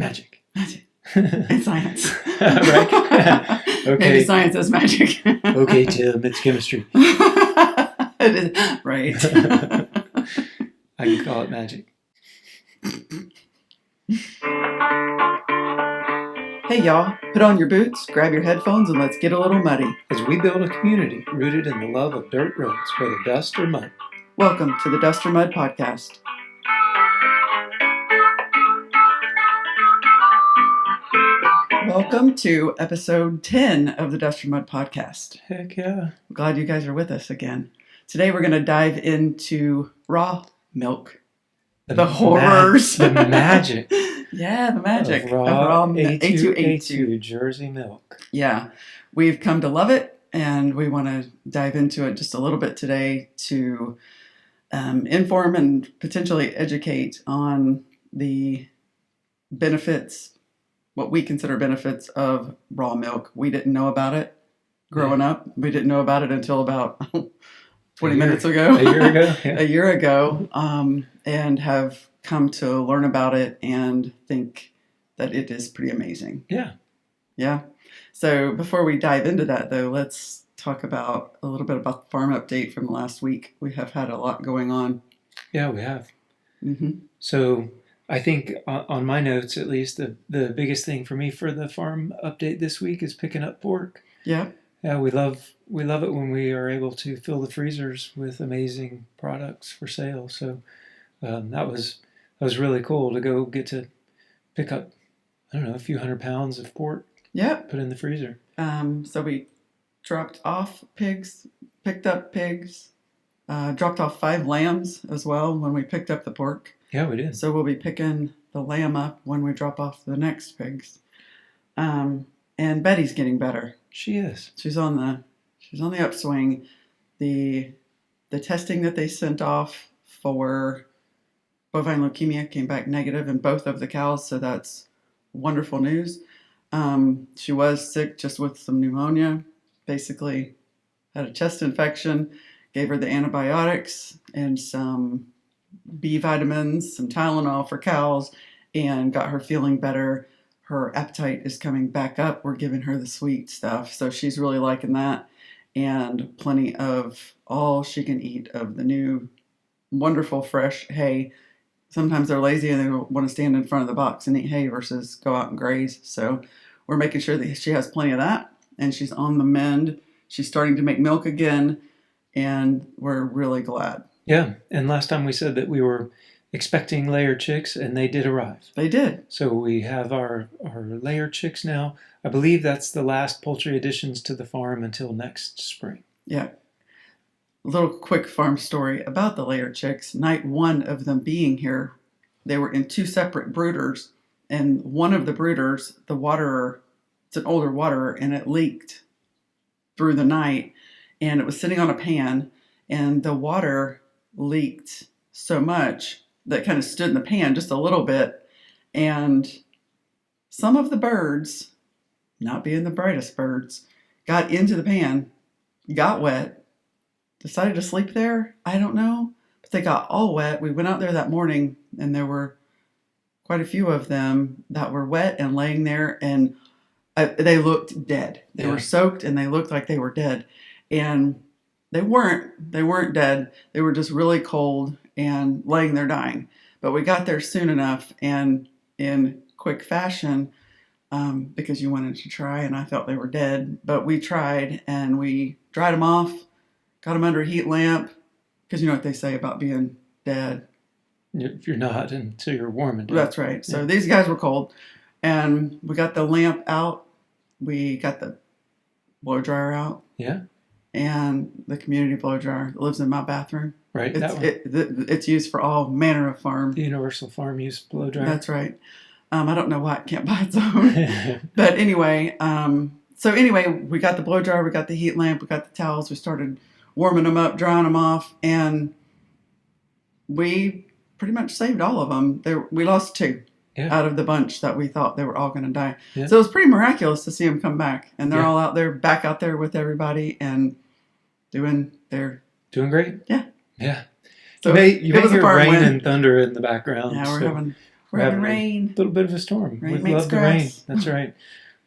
Magic. Magic. And science. Right? Okay. Maybe science is magic. Okay, Tim, it's chemistry. It is. Right. I can call it magic. Hey, y'all. Put on your boots, grab your headphones, and let's get a little muddy. As we build a community rooted in the love of dirt roads, whether dust or mud. Welcome to the Dust or Mud Podcast. Welcome to episode 10 of the Dust or Mud Podcast. Heck yeah. I'm glad you guys are with us again. Today we're going to dive into raw milk. The horrors. The magic. Yeah, the magic. Of raw A2A2 A2A2 Jersey milk. Yeah, we've come to love it, and we want to dive into it just a little bit today to inform and potentially educate on the benefits, what we consider benefits of raw milk. We didn't know about it growing up. We didn't know about it until about 20 minutes ago. A year ago? Yeah. A year ago, and have come to learn about it and think that it is pretty amazing. Yeah. Yeah. So before we dive into that, though, let's talk about a little bit about the farm update from last week. We have had a lot going on. Yeah, we have. Mm-hmm. So I think on my notes, at least, the biggest thing for me for the farm update this week is picking up pork. Yeah. Yeah, we love it when we are able to fill the freezers with amazing products for sale. So that was really cool to go get to pick up, I don't know, a few 100 pounds of pork. Yeah. Put in the freezer. So we dropped off pigs, picked up pigs, dropped off 5 lambs as well when we picked up the pork. Yeah, we did. So we'll be picking the lamb up when we drop off the next pigs. And Betty's getting better. She is. She's on the upswing. The testing that they sent off for bovine leukemia came back negative in both of the cows, so that's wonderful news. She was sick just with some pneumonia, basically had a chest infection, gave her the antibiotics and some B vitamins, some Tylenol for cows, and got her feeling better. Her appetite is coming back up. We're giving her the sweet stuff, so she's really liking that, and plenty of all she can eat of the new wonderful fresh hay. Sometimes they're lazy and they want to stand in front of the box and eat hay versus go out and graze. So we're making sure that she has plenty of that, and she's on the mend. She's starting to make milk again, and we're really glad. Yeah, and last time we said that we were expecting layer chicks, and they did arrive. They did. So we have our layer chicks now. I believe that's the last poultry additions to the farm until next spring. Yeah. Little quick farm story about the layer chicks. Night 1 of them being here, they were in 2 separate brooders, and one of the brooders, the waterer, it's an older waterer, and it leaked through the night, and it was sitting on a pan, and the water leaked so much that kind of stood in the pan just a little bit, and some of the birds, not being the brightest birds, got into the pan, got wet, decided to sleep there. I don't know, but they got all wet. We went out there that morning, and there were quite a few of them that were wet and laying there, and they looked dead. They were soaked, and they looked like they were dead, and they weren't. They weren't dead. They were just really cold and laying there dying. But we got there soon enough, and in quick fashion, because you wanted to try, and I thought they were dead, but we tried, and we dried them off. Got them under a heat lamp, because you know what they say about being dead. If you're not until you're warm and dead. That's right. So these guys were cold, and we got the lamp out. We got the blow dryer out. Yeah. And the community blow dryer that lives in my bathroom. Right. It's used for all manner of farm. The universal farm use blow dryer. That's right. I don't know why it can't buy its own. But anyway, we got the blow dryer, we got the heat lamp, we got the towels, we started warming them up, drying them off, and we pretty much saved all of them. We lost 2 out of the bunch that we thought they were all going to die. Yeah. So it was pretty miraculous to see them come back, and they're all back out there with everybody and doing great. Yeah. Yeah. So you may hear rain and thunder in the background. Yeah, we're We're having rain. A little bit of a storm. Rain We makes love the rain. grass. That's right.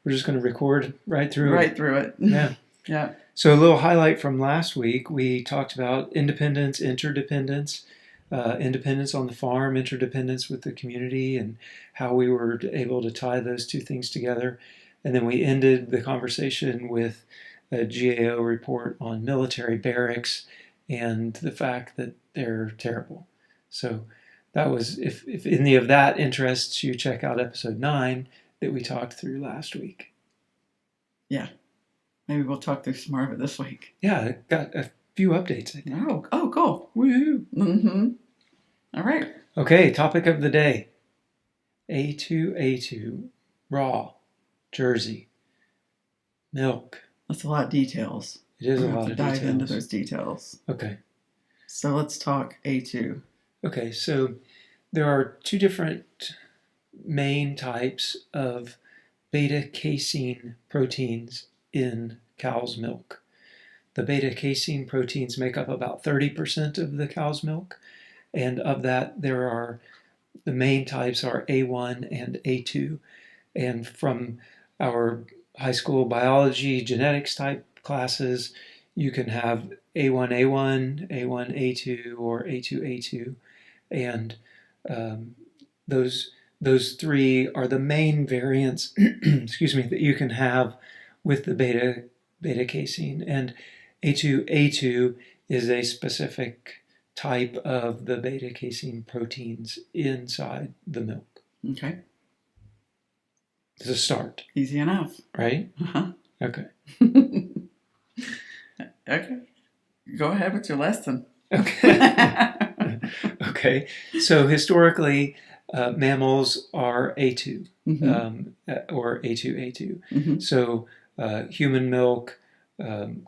We're just going to record right through Right through it. Yeah. Yeah. So a little highlight from last week, we talked about independence, interdependence, independence on the farm, interdependence with the community, and how we were able to tie those two things together. And then we ended the conversation with a GAO report on military barracks and the fact that they're terrible. So that was, if any of that interests you, check out episode 9 that we talked through last week. Yeah. Maybe we'll talk through some more of it this week. Yeah, I got a few updates, I think. Oh, cool. Woohoo! Mm-hmm. All right. Okay, topic of the day. A2A2, raw, Jersey, milk. That's a lot of details. It is a We'll lot have of to dive details. into those details. Okay. So let's talk A2. Okay, so there are two different main types of beta-casein proteins in cow's milk. The beta-casein proteins make up about 30% of the cow's milk, and of that, the main types are A1 and A2. And from our high school biology genetics type classes, you can have A1A1, A1A2, or A2A2, and those three are the main variants, excuse me, that you can have with the beta casein. And A2A2 is a specific type of the beta casein proteins inside the milk. Okay. It's a start. Easy enough. Right? Uh-huh. Okay. Okay. Go ahead with your lesson. Okay. Okay. So historically, mammals are A2, or A2A2. Mm-hmm. So human milk,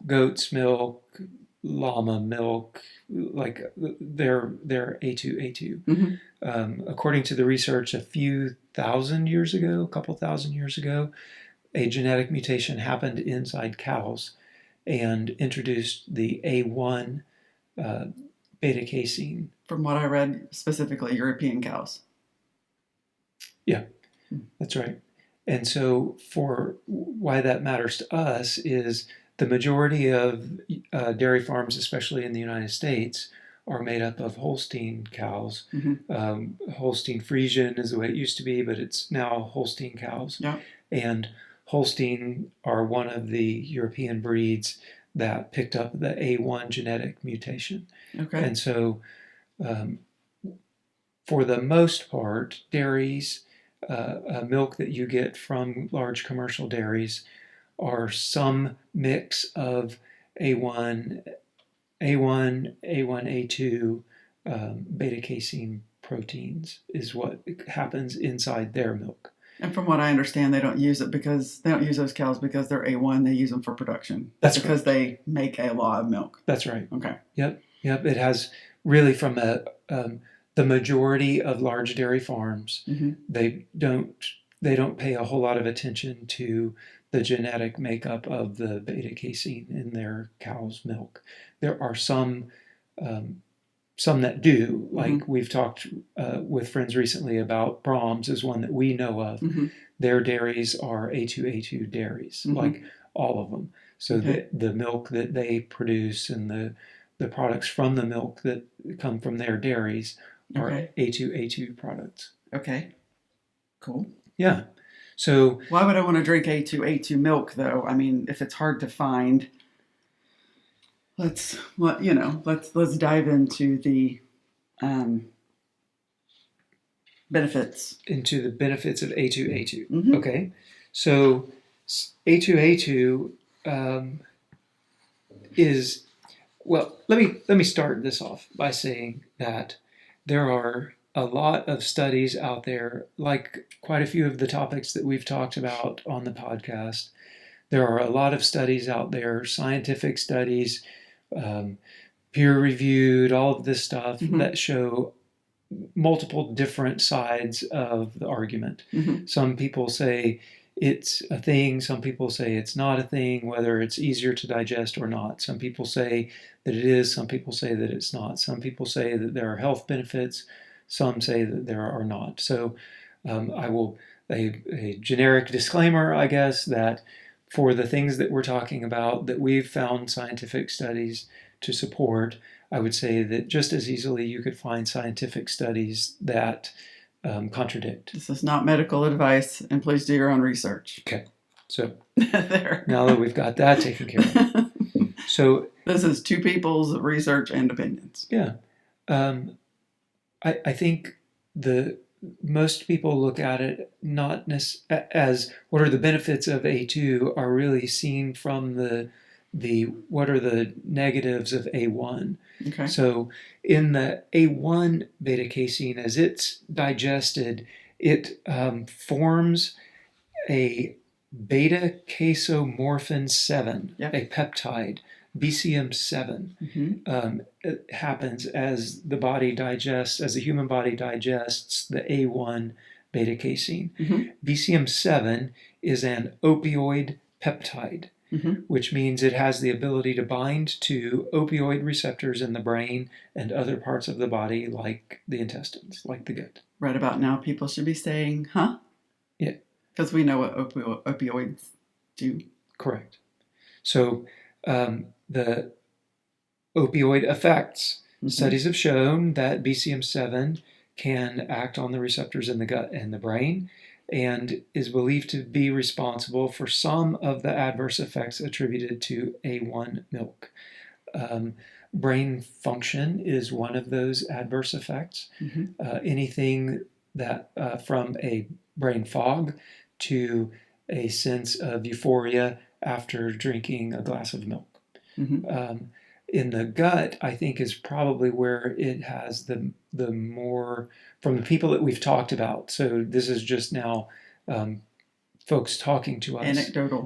goat's milk, llama milk, like they're A2A2. Mm-hmm. According to the research, a couple thousand years ago, a genetic mutation happened inside cows and introduced the A1 beta casein. From what I read, specifically European cows. Yeah, that's right. And so for why that matters to us is the majority of dairy farms, especially in the United States, are made up of Holstein cows. Mm-hmm. Holstein Friesian is the way it used to be, but it's now Holstein cows. Yeah. And Holstein are one of the European breeds that picked up the A1 genetic mutation. Okay. And so for the most part, dairies, milk that you get from large commercial dairies are some mix of A1, A1A2 beta casein proteins is what happens inside their milk. And from what I understand, they don't use those cows because they're A1. They use them for production. That's because they make a lot of milk. That's right. Okay. Yep. It has really from the majority of large dairy farms, mm-hmm. they don't pay a whole lot of attention to the genetic makeup of the beta casein in their cow's milk. There are some that do, like mm-hmm. we've talked with friends recently about Brahms is one that we know of. Mm-hmm. Their dairies are A2A2 dairies, mm-hmm. like all of them. So okay. the milk that they produce and the products from the milk that come from their dairies are okay. A2A2 products. Okay. Cool. Yeah. So why would I want to drink A2A2 milk though? I mean, if it's hard to find, let's dive into the benefits. Into the benefits of A2A2. Mm-hmm. Okay. So A2A2 is, well, let me start this off by saying that there are a lot of studies out there, like quite a few of the topics that we've talked about on the podcast. There are a lot of studies out there, scientific studies, peer-reviewed, all of this stuff mm-hmm. that show multiple different sides of the argument. Mm-hmm. Some people say it's a thing. Some people say it's not a thing, whether it's easier to digest or not. Some people say that it is. Some people say that it's not. Some people say that there are health benefits. Some say that there are not. So I will, a generic disclaimer, I guess, that for the things that we're talking about that we've found scientific studies to support, I would say that just as easily you could find scientific studies that contradict. This is not medical advice, and please do your own research. Okay, so there. now that we've got that taken care of. So this is two people's research and opinions. Yeah. I think most people look at it not as what are the benefits of A2 are really seen from the what are the negatives of A1. Okay. So in the A1 beta casein, as it's digested, it forms a beta casomorphin 7, a peptide. BCM7 it happens as the body digests, as the human body digests the A1 beta casein. BCM7 is an opioid peptide, which means it has the ability to bind to opioid receptors in the brain and other parts of the body, like the intestines, like the gut. Right about now, people should be saying, huh? Yeah. Because we know what opioids do. Correct. So the opioid effects. Studies have shown that BCM7 can act on the receptors in the gut and the brain and is believed to be responsible for some of the adverse effects attributed to A1 milk. Brain function is one of those adverse effects. Anything that from a brain fog to a sense of euphoria after drinking a glass of milk. In the gut, I think, is probably where it has the more, from the people that we've talked about. So this is just now folks talking to us.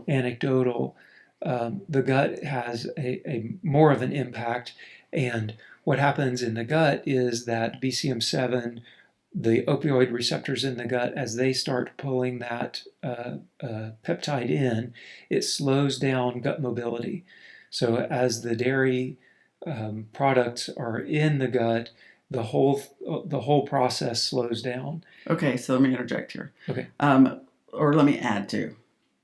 Anecdotal. The gut has a more of an impact. And what happens in the gut is that BCM7, the opioid receptors in the gut, as they start pulling that peptide in, it slows down gut mobility. So as the dairy products are in the gut, the whole process slows down. Okay, so let me interject here. Okay. Or let me add to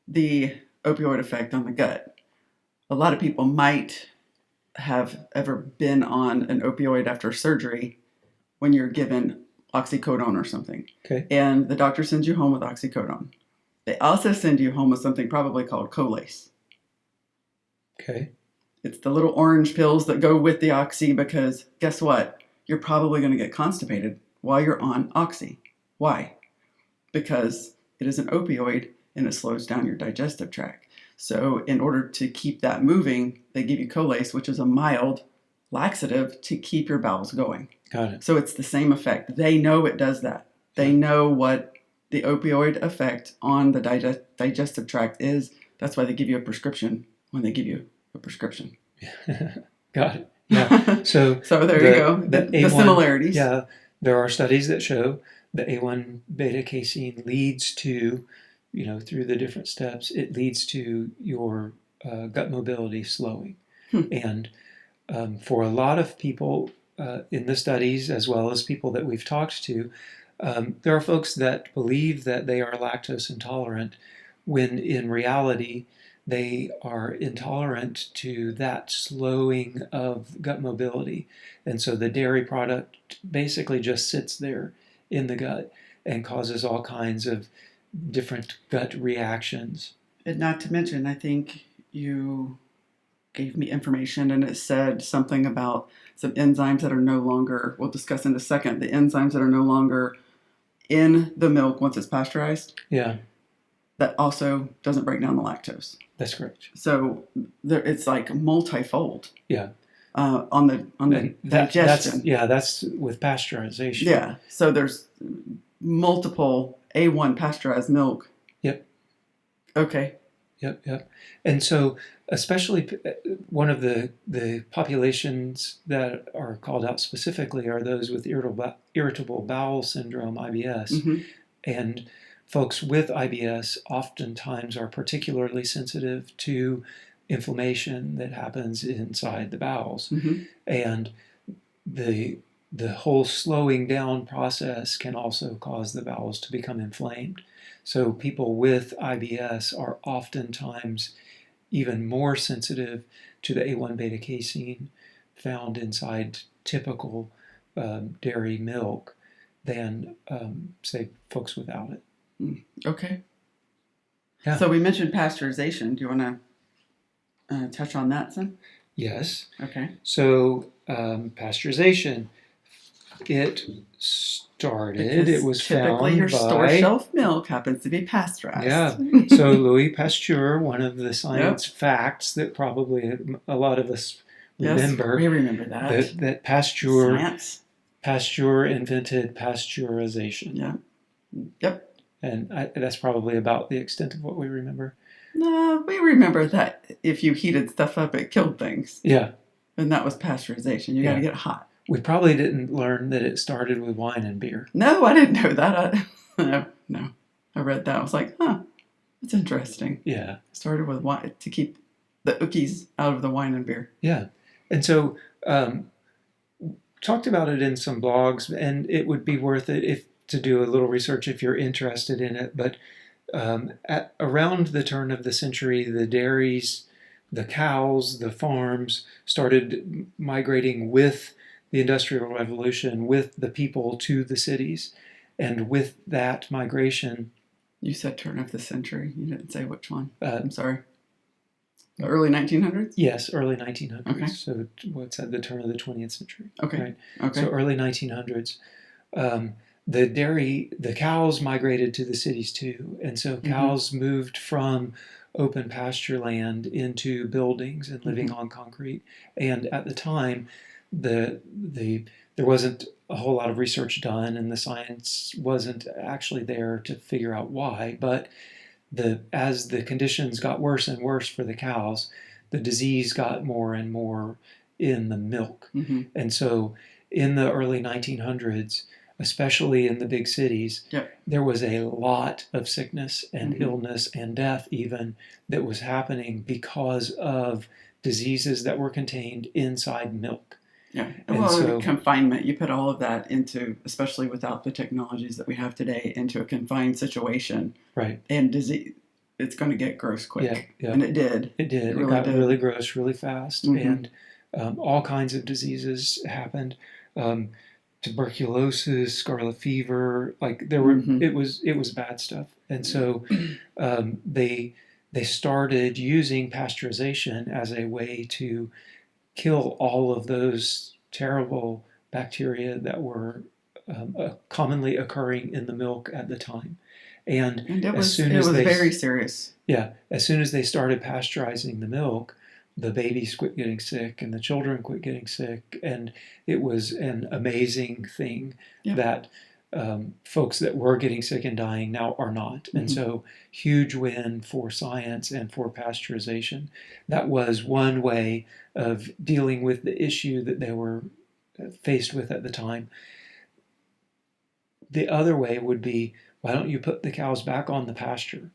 the opioid effect on the gut. A lot of people might have ever been on an opioid after surgery when you're given oxycodone or something. Okay. And the doctor sends you home with oxycodone. They also send you home with something probably called Colace. Okay. It's the little orange pills that go with the oxy because guess what? You're probably going to get constipated while you're on oxy. Why? Because it is an opioid and it slows down your digestive tract. So in order to keep that moving, they give you Colace, which is a mild laxative to keep your bowels going. Got it. So it's the same effect. They know it does that. They know what the opioid effect on the digestive tract is. That's why they give you a prescription when they give you a prescription. Got it. Yeah. So there you go. The similarities. Yeah. There are studies that show the A1 beta casein leads to, through the different steps, it leads to your gut mobility slowing. And for a lot of people in the studies, as well as people that we've talked to, there are folks that believe that they are lactose intolerant when in reality they are intolerant to that slowing of gut mobility. And so the dairy product basically just sits there in the gut and causes all kinds of different gut reactions. And not to mention, I think you gave me information and it said something about some enzymes that are no longer, we'll discuss in a second, the enzymes that are no longer in the milk once it's pasteurized. Yeah. That also doesn't break down the lactose. That's correct. So it's like multifold. Yeah. On the digestion. That's with pasteurization. Yeah. So there's multiple A1 pasteurized milk. Yep. Okay. Yep. And so especially one of the populations that are called out specifically are those with irritable bowel syndrome, IBS. And folks with IBS oftentimes are particularly sensitive to inflammation that happens inside the bowels. And the the whole slowing down process can also cause the bowels to become inflamed. So people with IBS are oftentimes even more sensitive to the A1 beta casein found inside typical dairy milk than, say, folks without it. Okay. Yeah. So we mentioned pasteurization. Do you want to touch on that some? Yes. Okay. So pasteurization, it started, Because it was typically found your by, store shelf milk happens to be pasteurized. Yeah. So Louis Pasteur, one of the science facts that probably a lot of us remember. Yes, we remember that. That Pasteur invented pasteurization. Yeah. Yep. And that's probably about the extent of what we remember. No, we remember that if you heated stuff up, it killed things. Yeah. And that was pasteurization. You got to get it hot. We probably didn't learn that it started with wine and beer. No, I didn't know that. No. I read that. I was like, huh, that's interesting. Yeah. It started with wine to keep the ookies out of the wine and beer. Yeah. And so talked about it in some blogs, and it would be worth it to do a little research if you're interested in it. But at around the turn of the century, the dairies, the cows, the farms started migrating with the Industrial Revolution, with the people to the cities. And with that migration... You said turn of the century. You didn't say which one. I'm sorry. The early 1900s? Yes, early 1900s. Okay. So what's at the turn of the 20th century? Okay. Right? Okay. So early 1900s. The cows migrated to the cities too. And so cows moved from open pasture land into buildings and living on concrete. And at the time, there wasn't a whole lot of research done, and the science wasn't actually there to figure out why. But as the conditions got worse and worse for the cows, the disease got more and more in the milk. And so in the early 1900s, especially in the big cities, there was a lot of sickness and illness and death even that was happening because of diseases that were contained inside milk. Yeah. Well, so, confinement, you put all of that into, especially without the technologies that we have today, into a confined situation. Right. And disease, it's going to get gross quick. Yeah. And it did. It did. It got really gross really fast. And all kinds of diseases happened. Tuberculosis, scarlet fever, like there were, it was bad stuff. And so they started using pasteurization as a way to kill all of those terrible bacteria that were commonly occurring in the milk at the time. And it was very serious. Yeah. As soon as they started pasteurizing the milk, the babies quit getting sick and the children quit getting sick. And it was an amazing thing that folks that were getting sick and dying now are not. And so huge win for science and for pasteurization. That was one way of dealing with the issue that they were faced with at the time. The other way would be, why don't you put the cows back on the pasture?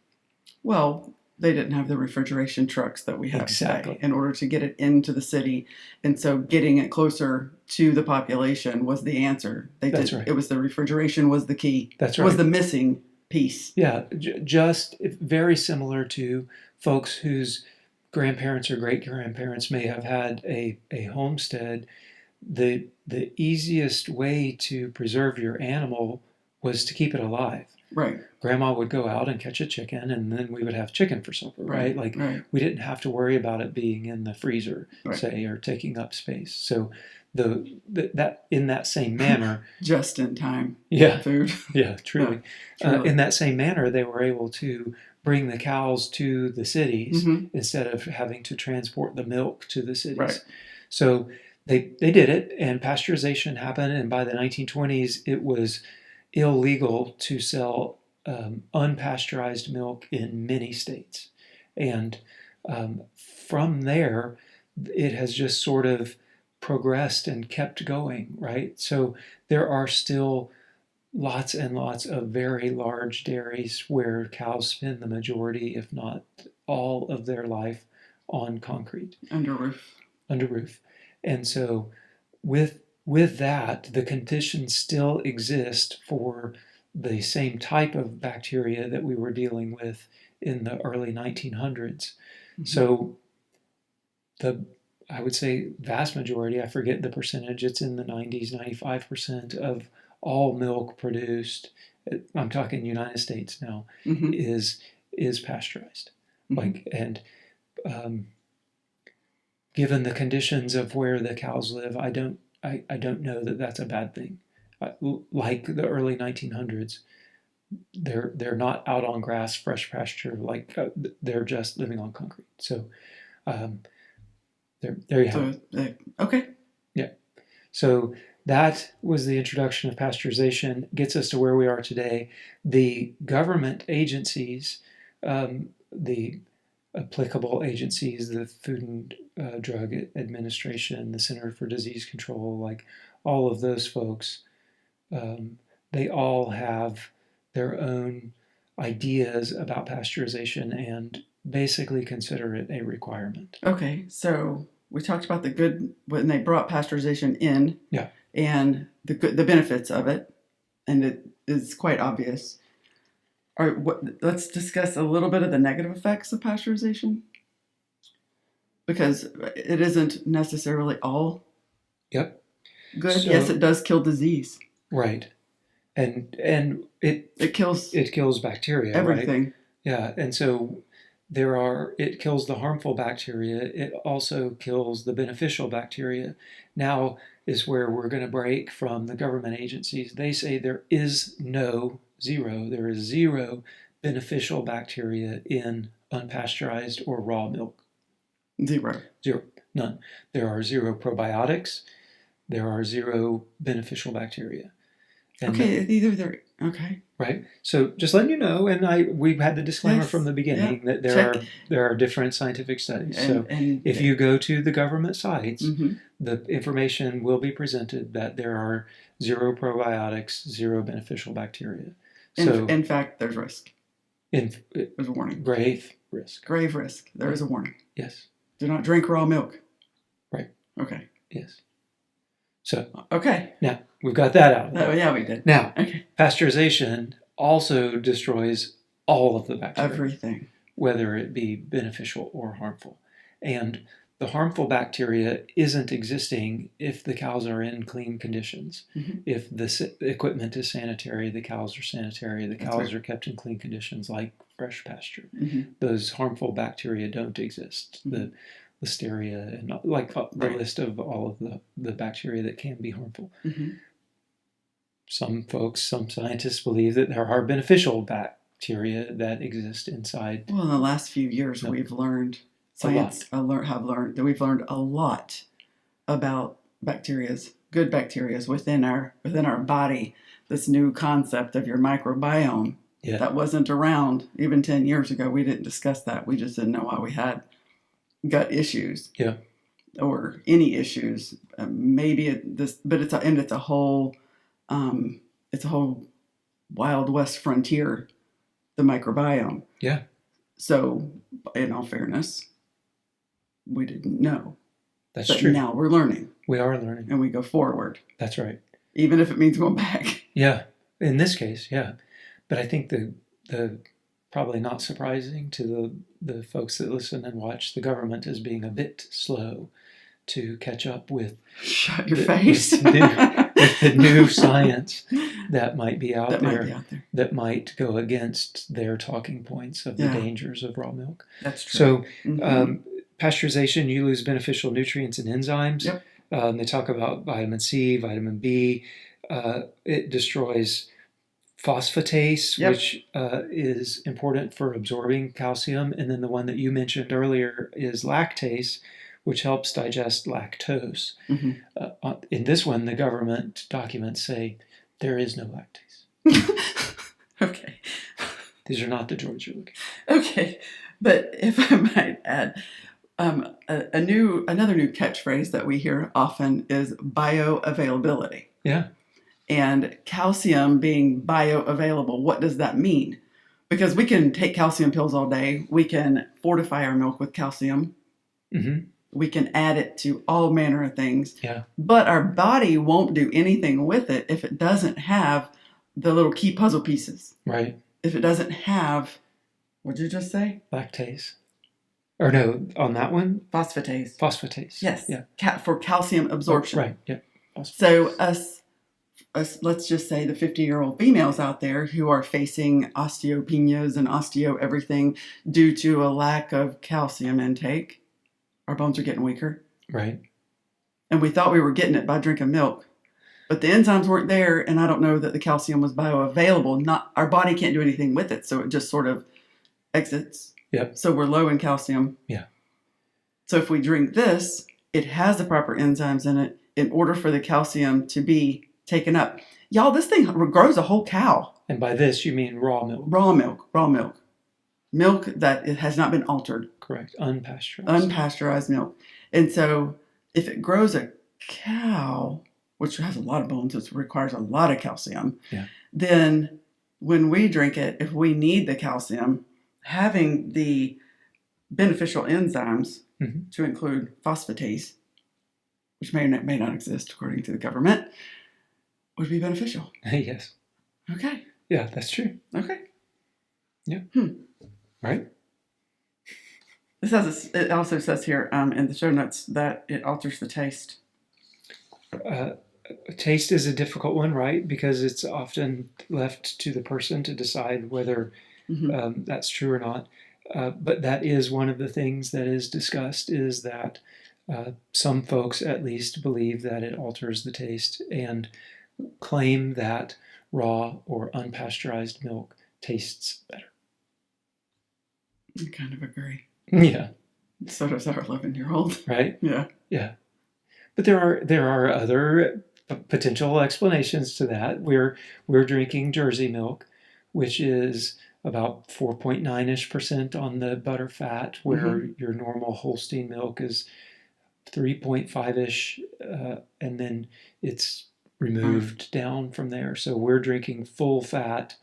Well, they didn't have the refrigeration trucks that we have today in order to get it into the city. And so getting it closer to the population was the answer. That's right. It was the refrigeration was the key. That's right. It was the missing piece. Yeah, just very similar to folks whose grandparents or great-grandparents may have had a homestead. The easiest way to preserve your animal was to keep it alive. Right. Grandma would go out and catch a chicken, and then we would have chicken for supper, right? We didn't have to worry about it being in the freezer, say, or taking up space. So that in that same manner, just in time food. Yeah, truly. In that same manner, they were able to bring the cows to the cities instead of having to transport the milk to the cities. Right. So they did it, and pasteurization happened, and by the 1920s, it was illegal to sell unpasteurized milk in many states. And from there, it has just sort of progressed and kept going, right? So there are still lots and lots of very large dairies where cows spend the majority, if not all, of their life on concrete. Under roof. And so with with that, the conditions still exist for the same type of bacteria that we were dealing with in the early 1900s. Mm-hmm. So I would say vast majority, I forget the percentage, it's in the 90s, 95% of all milk produced, I'm talking United States now, mm-hmm. is pasteurized. Mm-hmm. And given the conditions of where the cows live, I don't know that that's a bad thing. Like the early 1900s, they're not out on grass, fresh pasture, like they're just living on concrete. So there you have it. Okay. Yeah. So that was the introduction of pasteurization, gets us to where we are today. The government agencies, the applicable agencies, the Food and Drug Administration, the Center for Disease Control, like all of those folks, they all have their own ideas about pasteurization and basically consider it a requirement. Okay, so we talked about the good when they brought pasteurization in, yeah, and the benefits of it, and it is quite obvious. All right, let's discuss a little bit of the negative effects of pasteurization, because it isn't necessarily all good. So, yes, it does kill disease. Right. And it kills bacteria. Everything. Right? Yeah. And so it kills the harmful bacteria. It also kills the beneficial bacteria. Now is where we're going to break from the government agencies. They say there is zero beneficial bacteria in unpasteurized or raw milk. Zero. None. There are zero probiotics. There are zero beneficial bacteria. And okay. Right. So just letting you know, and we've had the disclaimer from the beginning that there are different scientific studies. And if you go to the government sites, mm-hmm. the information will be presented that there are zero probiotics, zero beneficial bacteria. In fact, there's risk. There's a warning. Grave risk. Grave risk. There is a warning. Yes. Do not drink raw milk. Right. Okay. Yes. So okay. Now we've got that out. Oh, yeah, we did. Now, pasteurization also destroys all of the bacteria. Everything. Whether it be beneficial or harmful. And the harmful bacteria isn't existing if the cows are in clean conditions. Mm-hmm. If the equipment is sanitary, the cows are sanitary, the cows are kept in clean conditions like fresh pasture. Mm-hmm. Those harmful bacteria don't exist. Mm-hmm. The Listeria and the list of all of the bacteria that can be harmful. Mm-hmm. Some scientists believe that there are beneficial bacteria that exist inside. Well, in the last few years, we've learned that we've learned a lot about good bacteria within our body. This new concept of your microbiome that wasn't around even 10 years ago. We didn't discuss that. We just didn't know why we had gut issues, or any issues. But it's a whole Wild West frontier, the microbiome. Yeah. So, in all fairness, we didn't know. That's true. Now we're learning. We are learning, and we go forward. That's right. Even if it means going back. Yeah. In this case, yeah. But I think the probably not surprising to the folks that listen and watch, the government is being a bit slow to catch up with Shut your face. with the new science that might be out there that might go against their talking points of the dangers of raw milk. That's true. So pasteurization, you lose beneficial nutrients and enzymes. Yep. They talk about vitamin C, vitamin B. It destroys phosphatase, which is important for absorbing calcium. And then the one that you mentioned earlier is lactase, which helps digest lactose. Mm-hmm. In this one, the government documents say there is no lactase. Okay. These are not the droids you're looking for. Okay. But if I might add, another new catchphrase that we hear often is bioavailability. Yeah. And calcium being bioavailable, what does that mean? Because we can take calcium pills all day. We can fortify our milk with calcium. Mm-hmm. We can add it to all manner of things. Yeah. But our body won't do anything with it if it doesn't have the little key puzzle pieces. Right. If it doesn't have, what'd you just say? Lactase. Or no, on that one? Phosphatase. Phosphatase. Yes. Yeah. For calcium absorption. Oh, right. Yeah. So us, let's just say the 50-year-old females out there who are facing osteopenias and osteo everything due to a lack of calcium intake, our bones are getting weaker. Right. And we thought we were getting it by drinking milk. But the enzymes weren't there, and I don't know that the calcium was bioavailable. Not our body can't do anything with it, so it just sort of exits. Yep. So we're low in calcium. Yeah. So if we drink this, it has the proper enzymes in it in order for the calcium to be taken up. Y'all, this thing grows a whole cow. And by this, you mean raw milk. Raw milk. Raw milk. Milk that it has not been altered. Correct. Unpasteurized. Unpasteurized milk. And so if it grows a cow, which has a lot of bones, it requires a lot of calcium, then when we drink it, if we need the calcium, having the beneficial enzymes to include phosphatase, which may not exist according to the government, would be beneficial. Yes. Okay. Yeah, that's true. Okay. Yeah. Right. It also says here in the show notes that it alters the taste. Taste is a difficult one, right? Because it's often left to the person to decide whether that's true or not. But that is one of the things that is discussed, is that some folks at least believe that it alters the taste and claim that raw or unpasteurized milk tastes better. I kind of agree. Yeah. So does our 11-year-old. Right? Yeah. Yeah. But there are other potential explanations to that. We're drinking Jersey milk, which is about 4.9-ish% on the butter fat, where your normal Holstein milk is 3.5-ish, and then it's removed down from there. So we're drinking full fat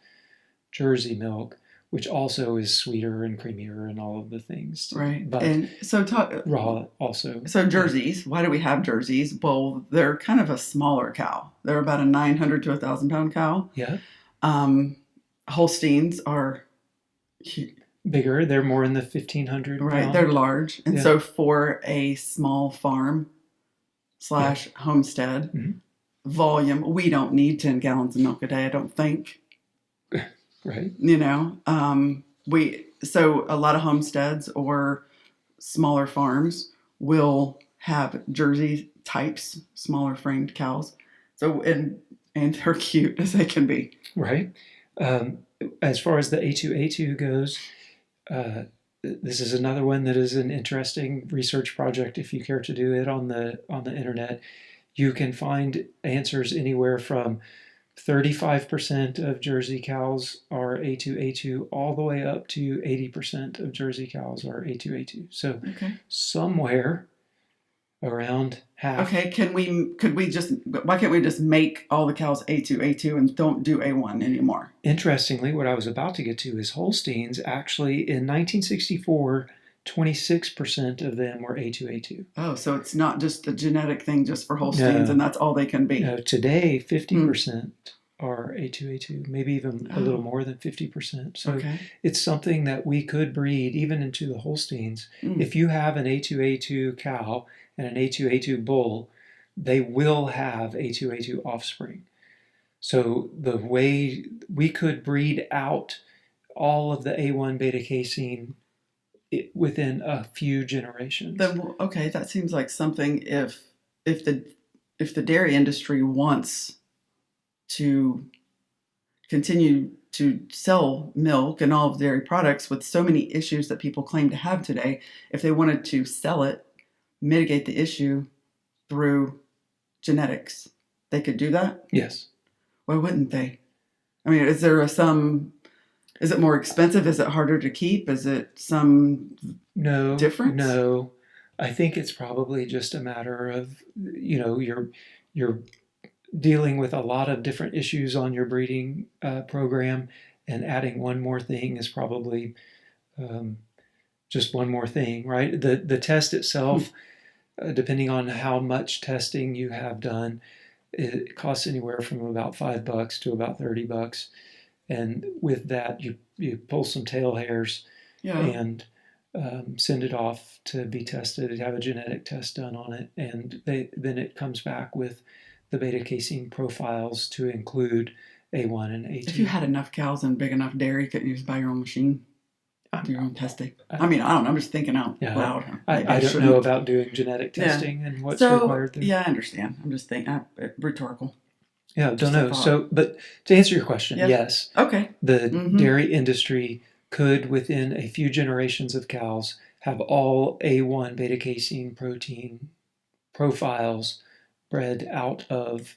Jersey milk, which also is sweeter and creamier and all of the things. Right. But and so raw also. So jerseys, why do we have jerseys? Well, they're kind of a smaller cow. They're about a 900 to 1,000 pound cow. Yeah. Holsteins are bigger. They're more in the 1,500 right. pound. They're large. And so for a small farm / homestead volume, we don't need 10 gallons of milk a day, I don't think. Right. You know, so a lot of homesteads or smaller farms will have Jersey types, smaller framed cows. So and they're cute as they can be. Right. As far as the A2A2 goes, this is another one that is an interesting research project. If you care to do it on the internet, you can find answers anywhere from 35% of Jersey cows are A2A2 all the way up to 80% of Jersey cows are A2A2. So somewhere around half. Okay, why can't we just make all the cows A2A2 and don't do A1 anymore? Interestingly, what I was about to get to is Holsteins actually in 1964, 26% of them were A2A2. Oh, so it's not just a genetic thing just for Holsteins and that's all they can be. No, today 50% are A2A2, maybe even a little more than 50%. So it's something that we could breed even into the Holsteins. If you have an A2A2 cow and an A2A2 bull, they will have A2A2 offspring. So the way we could breed out all of the A1 beta casein within a few generations. Then that seems like something if the dairy industry wants to continue to sell milk and all of dairy products with so many issues that people claim to have today, if they wanted to sell it, mitigate the issue through genetics, they could do that? Yes. Why wouldn't they? I mean, is it more expensive? Is it harder to keep? Is it some difference? No. I think it's probably just a matter of, you're dealing with a lot of different issues on your breeding program, and adding one more thing is probably just one more thing, right? The test itself depending on how much testing you have done, it costs anywhere from about $5 to about $30. And with that, you pull some tail hairs Yeah. and send it off to be tested, have a genetic test done on it, and then it comes back with the beta casein profiles to include A1 and A2. If you had enough cows and big enough dairy, couldn't you just buy your own machine? Do your own testing. I mean, I don't know. I'm just thinking out loud. I don't know about doing genetic testing and what's required there. Yeah, I understand. I'm just thinking rhetorical. Yeah, don't know. So, but to answer your question, yes. Okay. The dairy industry could, within a few generations of cows, have all A1 beta casein protein profiles bred out of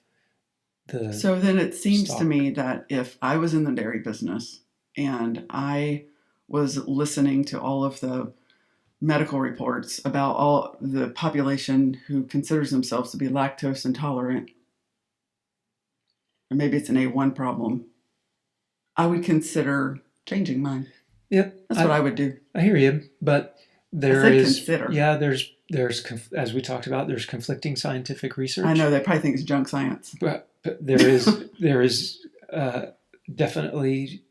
the. So then it seems to me that if I was in the dairy business and I was listening to all of the medical reports about all the population who considers themselves to be lactose intolerant, or maybe it's an A1 problem, I would consider changing mine. Yep. That's what I would do. I hear you, but consider. Yeah, there's as we talked about, there's conflicting scientific research. I know they probably think it's junk science. But there is definitely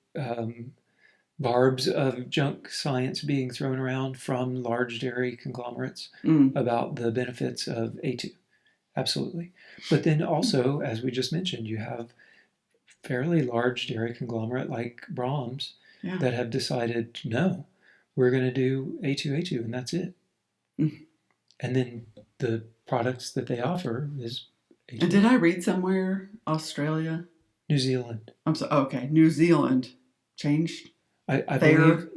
barbs of junk science being thrown around from large dairy conglomerates about the benefits of A2. Absolutely. But then also, as we just mentioned, you have fairly large dairy conglomerate like Brahms that have decided, no, we're going to do A2, and that's it. And then the products that they offer is A2. And did I read somewhere Australia? New Zealand. Okay. New Zealand changed. I believe,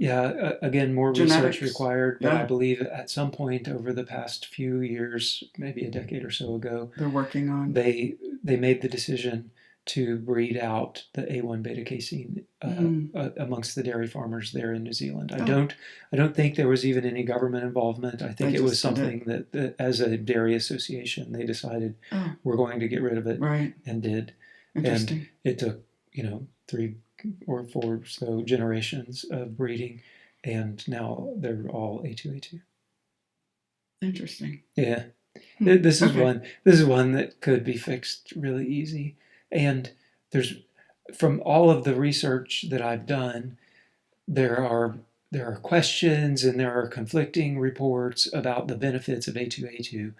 again, more genetics. Research required, but I believe at some point over the past few years, maybe a decade or so ago, they're working on. They made the decision to breed out the A1 beta casein amongst the dairy farmers there in New Zealand. I don't think there was even any government involvement. I think it was something that as a dairy association they decided we're going to get rid of it, and did. Interesting. And it took 3 or 4 so generations of breeding, and now they're all A2. Interesting. Yeah. This is one that could be fixed really easy. And there's, from all of the research that I've done, there are questions and there are conflicting reports about the benefits of A2.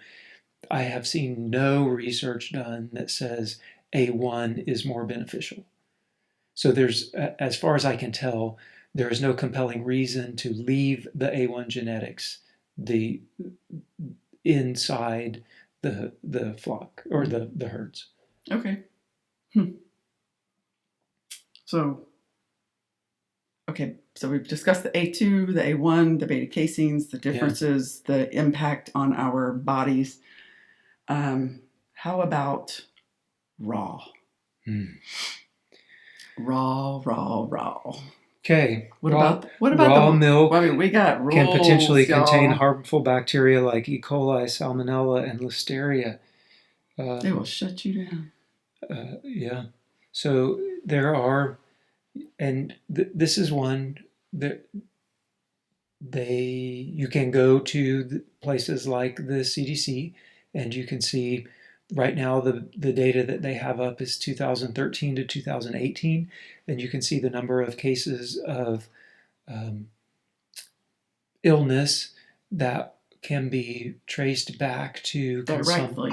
I have seen no research done that says A1 is more beneficial. So there's, as far as I can tell, there is no compelling reason to leave the A1 genetics inside the flock or the herds. Okay. So we've discussed the A2, the A1, the beta caseins, the differences, the impact on our bodies. How about raw? Raw. Okay. What about raw milk? I mean, we got rules, can potentially contain y'all. harmful bacteria like E. coli, Salmonella, and Listeria. They will shut you down. Yeah. So there are, and this is one that you can go to places like the CDC, and you can see right now the data that they have up is 2013 to 2018, and you can see the number of cases of illness that can be traced back to directly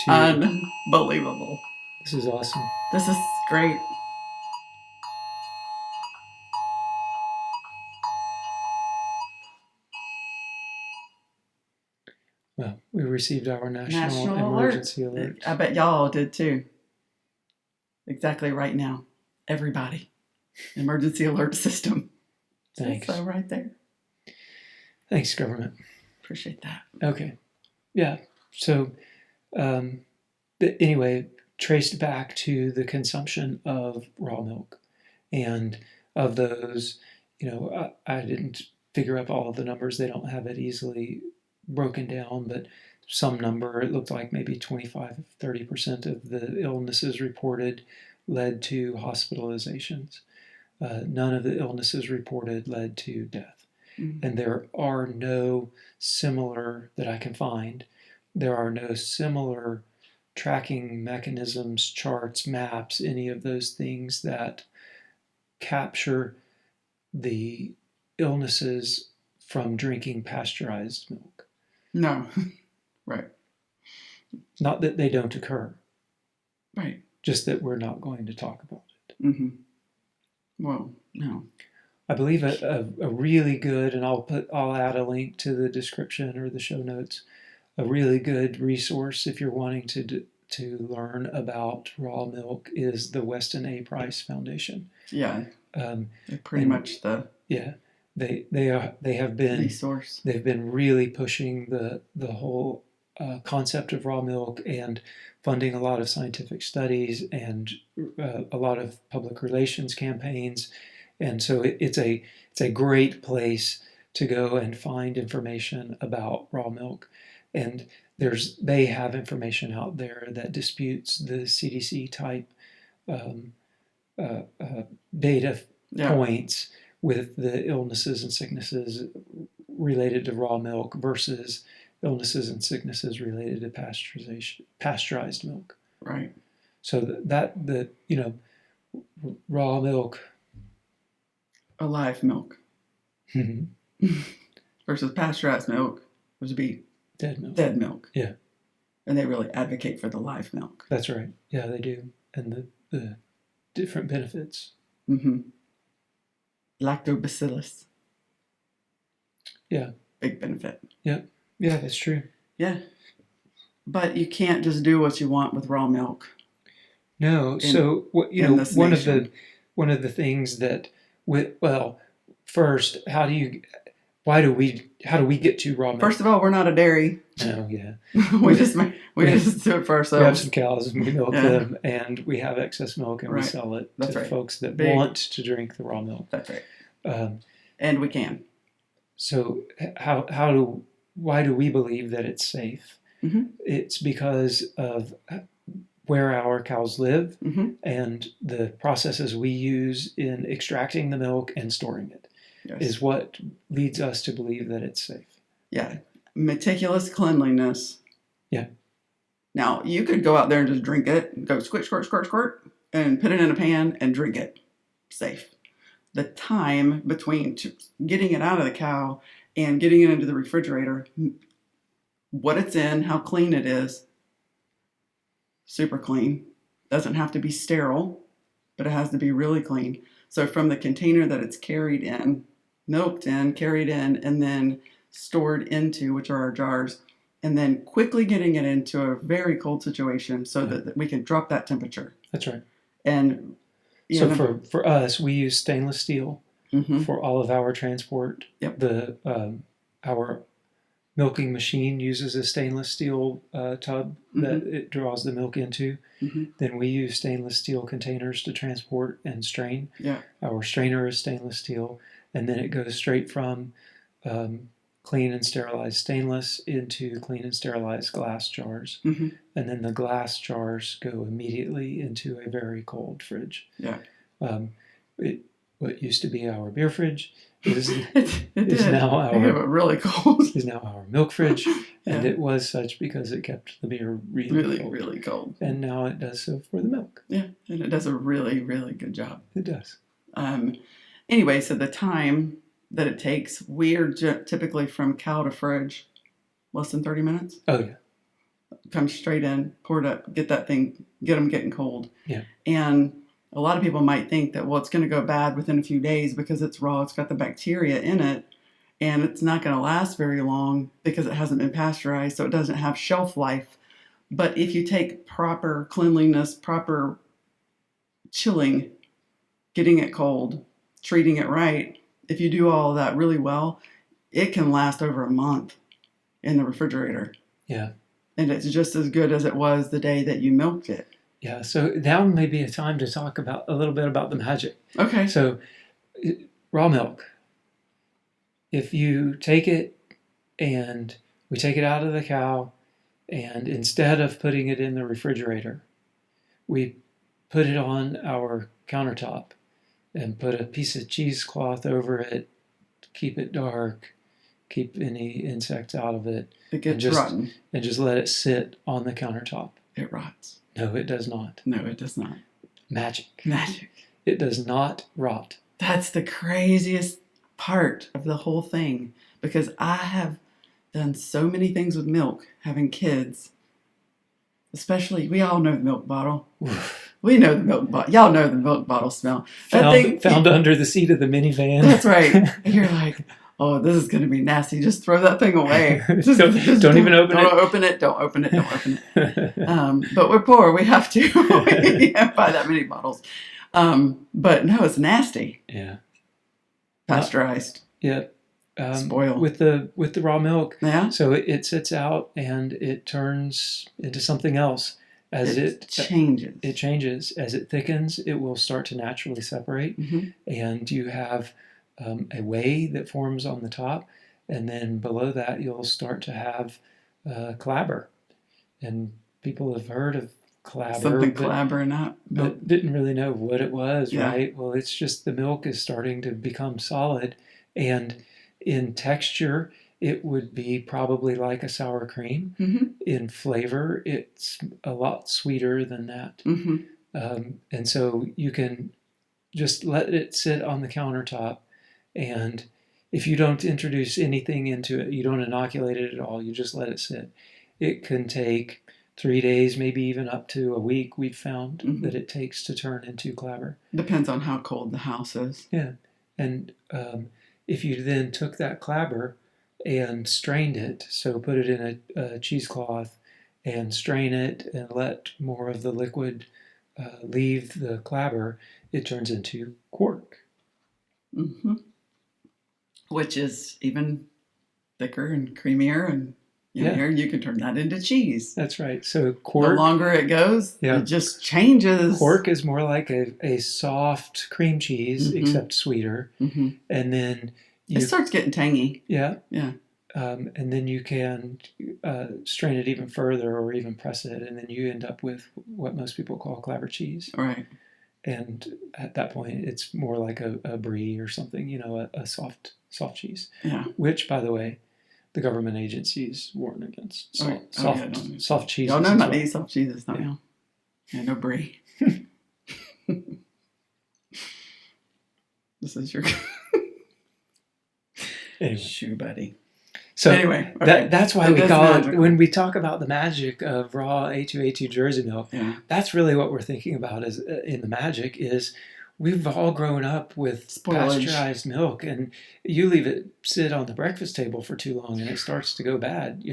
to. Unbelievable. This is awesome. This is great. Well, we received our national emergency alert. I bet y'all did too. Exactly right now. Everybody. Emergency alert system. Thanks. So right there. Thanks, government. Appreciate that. Okay. Yeah. So, anyway, traced back to the consumption of raw milk. And of those, I didn't figure up all of the numbers. They don't have it easily broken down, but some number, it looked like maybe 25-30% of the illnesses reported led to hospitalizations. None of the illnesses reported led to death. and there are no similar, that I can find, there are no similar tracking mechanisms, charts, maps, any of those things that capture the illnesses from drinking pasteurized milk. No. Right. Not that they don't occur. Right. Just that we're not going to talk about it. Mm-hmm. Well, no. I believe a really good, and I'll add a link to the description or the show notes, a really good resource if you're wanting to learn about raw milk is the Weston A. Price Foundation. Yeah. Pretty much the they have been resource. They've been really pushing the whole concept of raw milk and funding a lot of scientific studies and a lot of public relations campaigns. And so it's a great place to go and find information about raw milk. And they have information out there that disputes the CDC type data points with the illnesses and sicknesses related to raw milk versus illnesses and sicknesses related to pasteurized milk. Right. So raw milk, alive milk, versus pasteurized milk, which would be dead milk. Dead milk. Yeah. And they really advocate for the live milk. That's right. Yeah, they do, and the different benefits. Mm-hmm. Lactobacillus. Yeah. Big benefit. Yeah. Yeah, that's true. Yeah. But you can't just do what you want with raw milk. No. So one of the things that first, how do we get to raw milk? First of all, we're not a dairy. Oh yeah. we just do it for ourselves. We have some cows and we milk them, and we have excess milk and we sell it to folks that want to drink the raw milk. That's right. And we can. So why do we believe that it's safe? Mm-hmm. It's because of where our cows live and the processes we use in extracting the milk and storing it is what leads us to believe that it's safe. Yeah. Meticulous cleanliness. Yeah. Now, you could go out there and just drink it, and go squirt, squirt, squirt, squirt, and put it in a pan and drink it. Safe. The time between getting it out of the cow and getting it into the refrigerator, what it's in, how clean it is, super clean. Doesn't have to be sterile, but it has to be really clean. So from the container that it's carried in, milked in, carried in, and then stored into, which are our jars, and then quickly getting it into a very cold situation so that we can drop that temperature. That's right. And so for us, we use stainless steel for all of our transport. Yep. Our milking machine uses a stainless steel tub that it draws the milk into. Then we use stainless steel containers to transport and strain. Yeah. Our strainer is stainless steel, and then it goes straight from clean and sterilized stainless into clean and sterilized glass jars. And then the glass jars go immediately into a very cold fridge. Yeah. What used to be our beer fridge is now our milk fridge, and it was such because it kept the beer really cold. And now it does so for the milk. Yeah, and it does a really, really good job. It does. Anyway, so the time that it takes, we're typically from cow to fridge, less than 30 minutes. Oh yeah. Come straight in, pour it up, get them getting cold. Yeah. And a lot of people might think that, well, it's going to go bad within a few days because it's raw, it's got the bacteria in it, and it's not going to last very long because it hasn't been pasteurized, so it doesn't have shelf life. But if you take proper cleanliness, proper chilling, getting it cold, treating it right, if you do all of that really well, it can last over a month in the refrigerator. Yeah. And it's just as good as it was the day that you milked it. Yeah, so now may be a time to talk a little bit about the magic. Okay. So, raw milk. If you take it and we take it out of the cow, and instead of putting it in the refrigerator, we put it on our countertop and put a piece of cheesecloth over it, keep it dark, keep any insects out of it, It gets rotten. And just let it sit on the countertop. It rots. No, it does not. No, it does not. Magic. Magic. It does not rot. That's the craziest part of the whole thing, because I have done so many things with milk, having kids. Especially, we all know the milk bottle. We know the milk bottle. Y'all know the milk bottle smell. Found under the seat of the minivan. That's right. And you're like, oh, this is going to be nasty. Just throw that thing away. Don't even open it. Don't open it. Don't open it. Don't open it. But we're poor. We have to. We can't buy that many bottles. But no, it's nasty. Yeah. Pasteurized. Yeah. Spoiled. With the raw milk. Yeah. So it sits out and it turns into something else. As it changes. It changes. As it thickens, it will start to naturally separate. Mm-hmm. And you have a whey that forms on the top. And then below that, you'll start to have clabber. And people have heard of clabber. Something clabber in that milk. But didn't really know what it was, Yeah. right? Well, it's just the milk is starting to become solid. And in texture, it would be probably like a sour cream. Mm-hmm. In flavor, it's a lot sweeter than that. Mm-hmm. And so you can just let it sit on the countertop. And if you don't introduce anything into it, you don't inoculate it at all, you just let it sit. It can take 3 days, maybe even up to a week, we've found that it takes to turn into clabber. Depends on how cold the house is. Yeah. And if you then took that clabber and strained it, so put it in a cheesecloth and strain it and let more of the liquid leave the clabber, it turns into quark. Mm-hmm. Which is even thicker and creamier, and you can turn that into cheese. That's right. So quark, the longer it goes, it just changes. Quark is more like a soft cream cheese, except sweeter. Mm-hmm. And then it starts getting tangy. Yeah. Yeah. And then you can strain it even further or even press it, and then you end up with what most people call clabber cheese. Right. And at that point, it's more like a brie or something, a soft cheese. Yeah. Which, by the way, the government agencies warn against soft cheeses. Y'all know not to eat soft cheeses, don't you? Yeah, no brie. This is your shoe buddy. So anyway, okay. That's why we call it, when we talk about the magic of raw A2 Jersey milk, that's really what we're thinking about is in the magic is we've all grown up with pasteurized milk, and you leave it sit on the breakfast table for too long and it starts to go bad,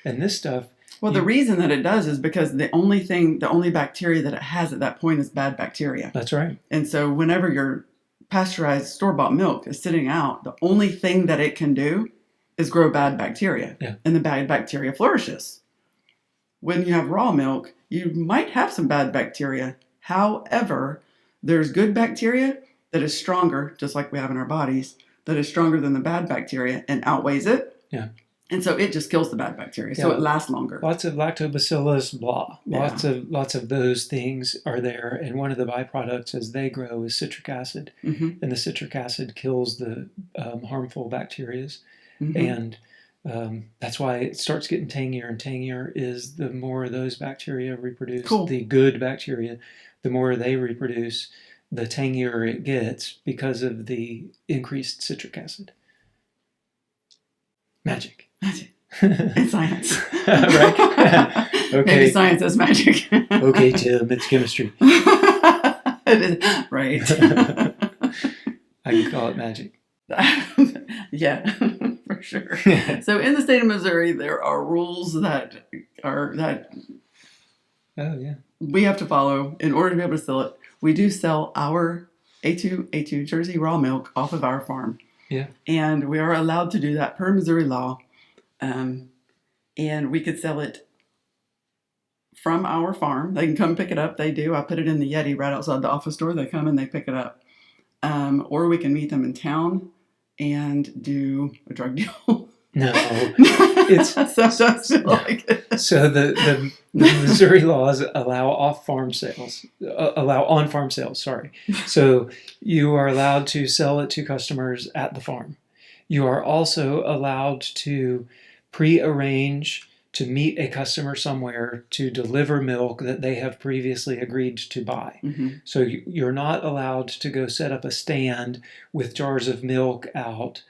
and this stuff. Well, the reason that it does is because the only bacteria that it has at that point is bad bacteria. That's right. And so whenever your pasteurized store-bought milk is sitting out, the only thing that it can do is grow bad bacteria. Yeah. And the bad bacteria flourishes. When you have raw milk, you might have some bad bacteria. However, there's good bacteria that is stronger, just like we have in our bodies, that is stronger than the bad bacteria and outweighs it. Yeah. And so it just kills the bad bacteria. So it lasts longer. Lots of lactobacillus, blah. Yeah. Lots of those things are there. And one of the byproducts as they grow is citric acid. Mm-hmm. And the citric acid kills the harmful bacteria. Mm-hmm. And that's why it starts getting tangier and tangier is the more those bacteria reproduce. Cool. The good bacteria, the more they reproduce, the tangier it gets because of the increased citric acid. Magic. And science. Right? Okay. Maybe science is magic. Okay, Tim, it's chemistry. It is. Right. I can call it magic. Yeah, for sure. So in the state of Missouri, there are rules that we have to follow in order to be able to sell it. We do sell our A2 Jersey raw milk off of our farm. Yeah. And we are allowed to do that per Missouri law. And we could sell it from our farm. They can come pick it up. They do. I put it in the Yeti right outside the office door. They come and they pick it up. Or we can meet them in town and do a drug deal. No, it's so the Missouri laws allow on-farm sales. Sorry, so you are allowed to sell it to customers at the farm, You are also allowed to pre-arrange to meet a customer somewhere to deliver milk that they have previously agreed to buy. Mm-hmm. So you're not allowed to go set up a stand with jars of milk out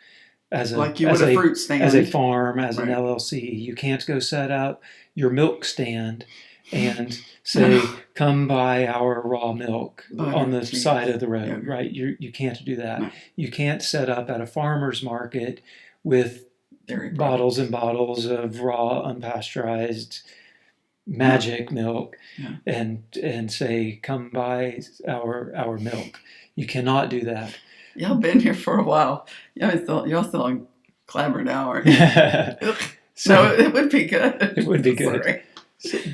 as a Like you would a fruit stand. as a farm, as an Right. LLC. You can't go set up your milk stand and say, "Come buy our raw milk" Butter, on the cheese, side of the road, yogurt. right? You can't do that. No. You can't set up at a farmer's market with Dairy bottles and products. bottles of raw, unpasteurized magic milk Yeah. and say, "Come buy our milk." You cannot do that. Y'all been here for a while. Y'all still on Clabber now, aren't you? So No, it would be good. it would be good. Sorry.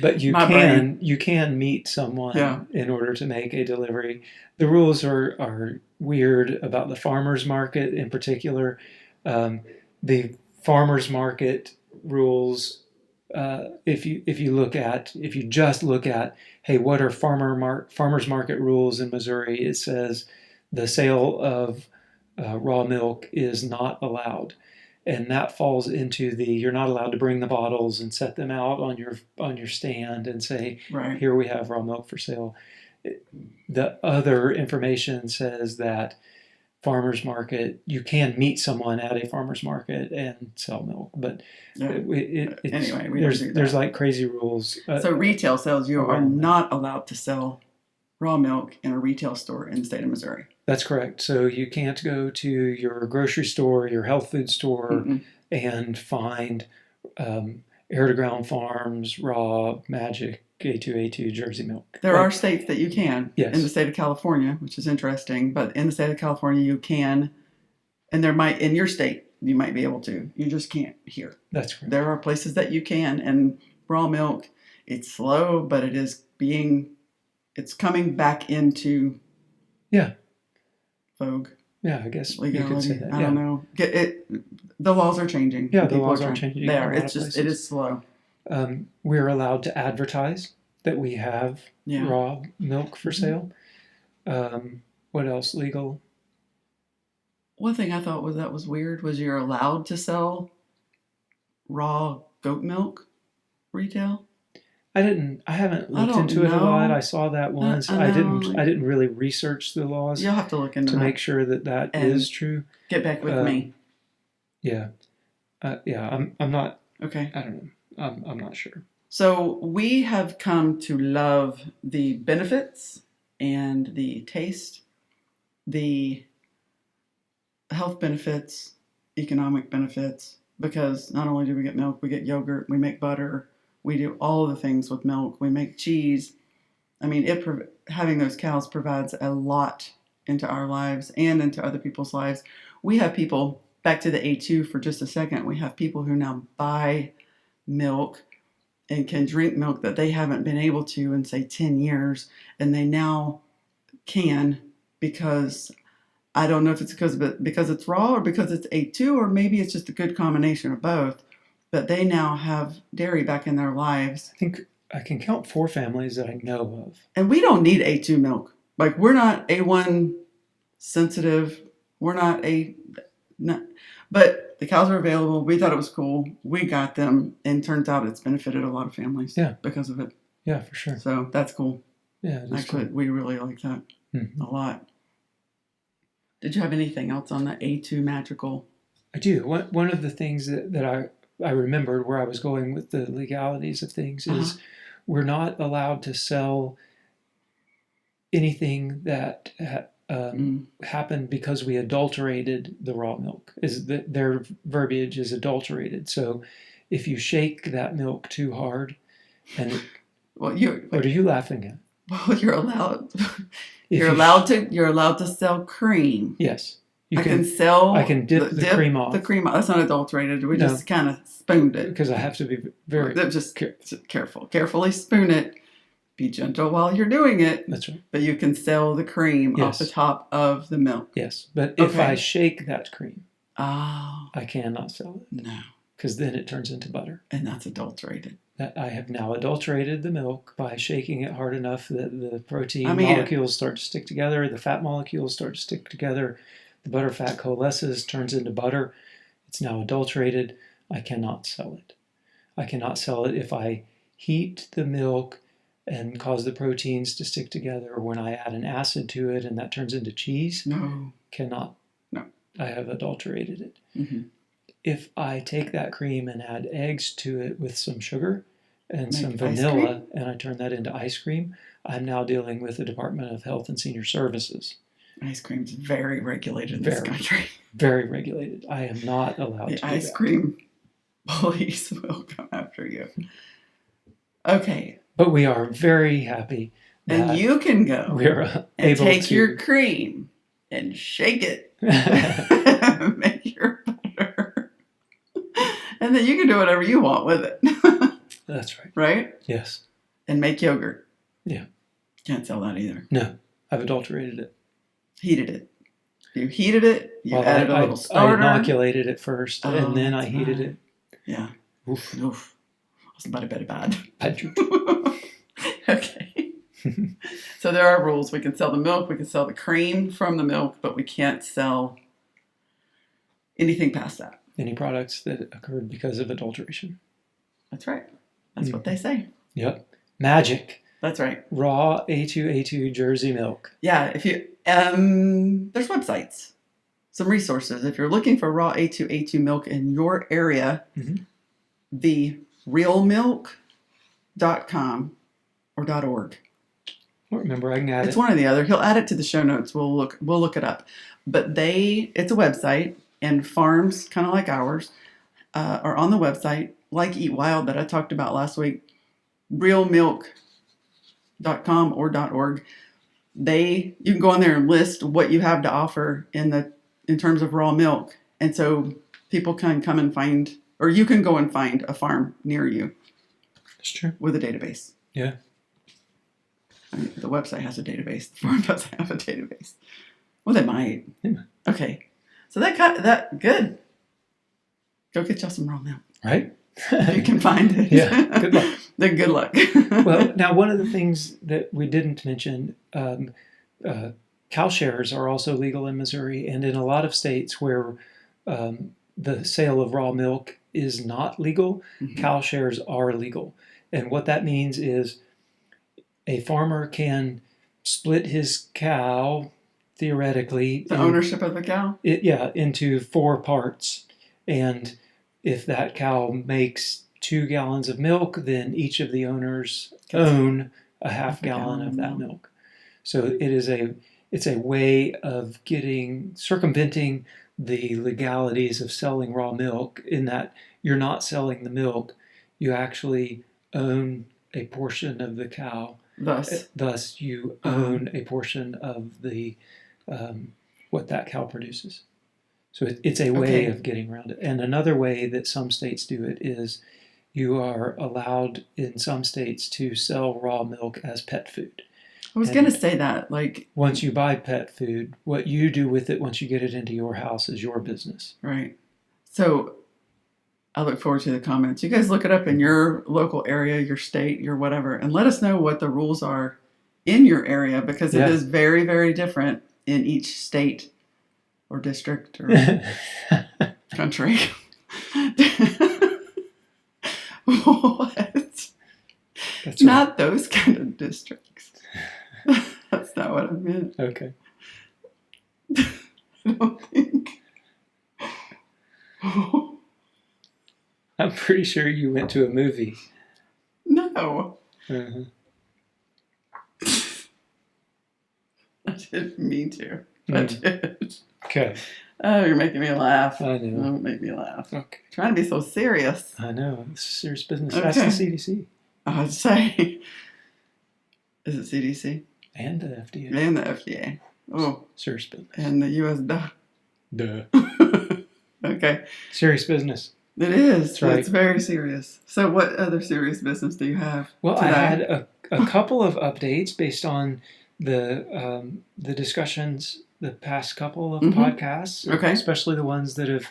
But My brain. you can meet someone Yeah. in order to make a delivery. The rules are weird about the farmers market in particular. The farmers market rules, if you just look at, hey, what are farmers market rules in Missouri? It says the sale of raw milk is not allowed, and that falls into the you're not allowed to bring the bottles and set them out on your stand and say, Right. here we have raw milk for sale. The other information says that farmers market, you can meet someone at a farmers market and sell milk, but Yeah. Anyway, we don't do that. there's like crazy rules. So retail sales, you are around that. not allowed to sell raw milk in a retail store in the state of Missouri. That's correct. So you can't go to your grocery store, your health food store, Mm-mm. and find Air to Ground Farms raw magic A2A2 Jersey milk. There are states that you can. Yes. In the state of California, which is interesting, but in the state of California you can, and there might in your state you might be able to. You just can't here. That's correct. There are places that you can, and raw milk, it's slow, but it's coming back into vogue. Yeah, I guess you Legality. could say that. I don't know. The laws are changing. Yeah, the People laws are changing. They in a are. lot It's of just places. it is slow. We're allowed to advertise that we have Yeah. raw milk for sale. What else legal? One thing I thought was weird was you're allowed to sell raw goat milk retail. I haven't I looked don't into it a lot. know. I saw that once. I I know. didn't really research the laws You'll have to look into to that. make sure that And is true. Get back with me. Yeah. I'm not. Okay. I don't know. I'm not sure. So we have come to love the benefits and the taste, the health benefits, economic benefits, because not only do we get milk, we get yogurt, we make butter, we do all of the things with milk, we make cheese. I mean, having those cows provides a lot into our lives and into other people's lives. We have people, back to the A2 for just a second, we have people who now buy milk and can drink milk that they haven't been able to in, say, 10 years, and they now can because I don't know if it's because it's raw or because it's A2, or maybe it's just a good combination of both, but they now have dairy back in their lives. I think I can count 4 families that I know of. And we don't need A2 milk. Like, we're not A1 sensitive. We're not but the cows are available. We thought it was cool. We got them, and turns out it's benefited a lot of families because of it. Yeah, for sure. So that's cool. Yeah, Actually, we really like that a lot. Did you have anything else on the A2 magical? I do. One of the things that I remembered where I was going with the legalities of things is we're not allowed to sell anything that happened because we adulterated the raw milk. Their verbiage is adulterated. So if you shake that milk too hard, and what are you laughing at? Well, you're allowed. You're allowed to sell cream. Yes. I can dip the cream off. The cream off. That's not adulterated. We just kind of spooned it. Because I have to be very careful. Carefully spoon it. Be gentle while you're doing it. That's right. But you can sell the cream off the top of the milk. Yes. But if I shake that cream, I cannot sell it. No. Because then it turns into butter. And that's adulterated. That I have now adulterated the milk by shaking it hard enough that the protein molecules start to stick together, the fat molecules start to stick together, the butter fat coalesces, turns into butter. It's now adulterated. I cannot sell it. I cannot sell it if I heat the milk and cause the proteins to stick together, or when I add an acid to it and that turns into cheese. No. Cannot. No. I have adulterated it. Mm-hmm. If I take that cream and add eggs to it with some sugar and Make some vanilla, and I turn that into ice cream, I'm now dealing with the Department of Health and Senior Services. Ice cream's very regulated in this country. Very regulated. I am not allowed to do that. The ice cream police will come after you. Okay. But we are very happy that and you can go we're and able take to your cream and shake it. Make your butter. And then you can do whatever you want with it. That's right. Right? Yes. And make yogurt. Yeah. Can't sell that either. No. I've adulterated it. Heated it. You heated it. You added a little starter. I inoculated it first, and then I heated it. Yeah. Oof. Oof. That's very bad. Bad. Okay. So there are rules. We can sell the milk. We can sell the cream from the milk, but we can't sell anything past that. Any products that occurred because of adulteration. That's right. That's what they say. Yep. Magic. That's right. Raw A2A2 Jersey milk. Yeah. If you there's websites, some resources. If you're looking for raw A2A2 milk in your area, the realmilk.com or .org. I don't remember. I can add it. It's one or the other. He'll add it to the show notes. We'll look it up. But it's a website, and farms kind of like ours are on the website, like Eat Wild that I talked about last week. Realmilk.com or .org. You can go on there and list what you have to offer in terms of raw milk, and so people can come and find, or you can go and find a farm near you. That's true. With a database. Yeah. I mean, the website has a database. The farm doesn't have a database. Well, they might. Yeah. Okay. So that good. Go get y'all some raw milk. Right? If you can find it. Yeah. Good luck. Then good luck. Well, now one of the things that we didn't mention, cow shares are also legal in Missouri, and in a lot of states where the sale of raw milk is not legal, cow shares are legal. And what that means is a farmer can split his cow, theoretically. The ownership of the cow? Into 4 parts. And if that cow makes 2 gallons of milk, then each of the owners own a half gallon of that milk. So it's a way of circumventing the legalities of selling raw milk, in that you're not selling the milk, you actually own a portion of the cow. Thus you own a portion of the what that cow produces. So it's a way of getting around it. And another way that some states do it is you are allowed in some states to sell raw milk as pet food. I was going to say that. Once you buy pet food, what you do with it once you get it into your house is your business. Right. So I look forward to the comments. You guys look it up in your local area, your state, your whatever, and let us know what the rules are in your area, because it is very, very different in each state or district or country. What? That's not right. Those kind of districts. That's not what I meant. Okay. I don't think. I'm pretty sure you went to a movie. No. I didn't mean to. I did. Okay. Oh, you're making me laugh. I know. Don't make me laugh. Okay. Trying to be so serious. I know. It's serious business. Okay. That's the CDC. I'd say. Is it CDC? And the FDA. And the FDA. Oh. Serious business. And the US. Duh. Okay. Serious business. It is. That's right. It's very serious. So what other serious business do you have? Well, today? I had a couple of updates based on the discussions the past couple of podcasts, especially the ones that have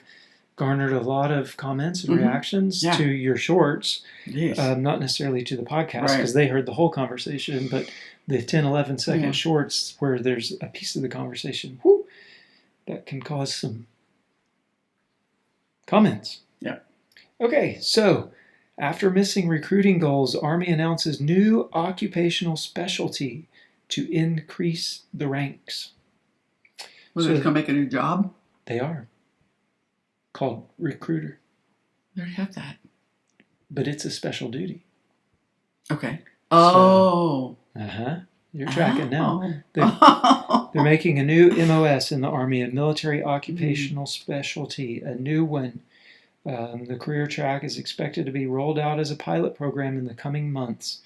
garnered a lot of comments and reactions to your shorts, not necessarily to the podcast, because they heard the whole conversation, but the 10, 11 second shorts where there's a piece of the conversation that can cause some Comments? Yeah. Okay, so after missing recruiting goals, Army announces new occupational specialty to increase the ranks. Well, they're just going to make a new job? They are. Called recruiter. They already have that. But it's a special duty. Okay. Oh. You're tracking now. They're making a new MOS in the Army, a military occupational specialty, a new one. The career track is expected to be rolled out as a pilot program in the coming months.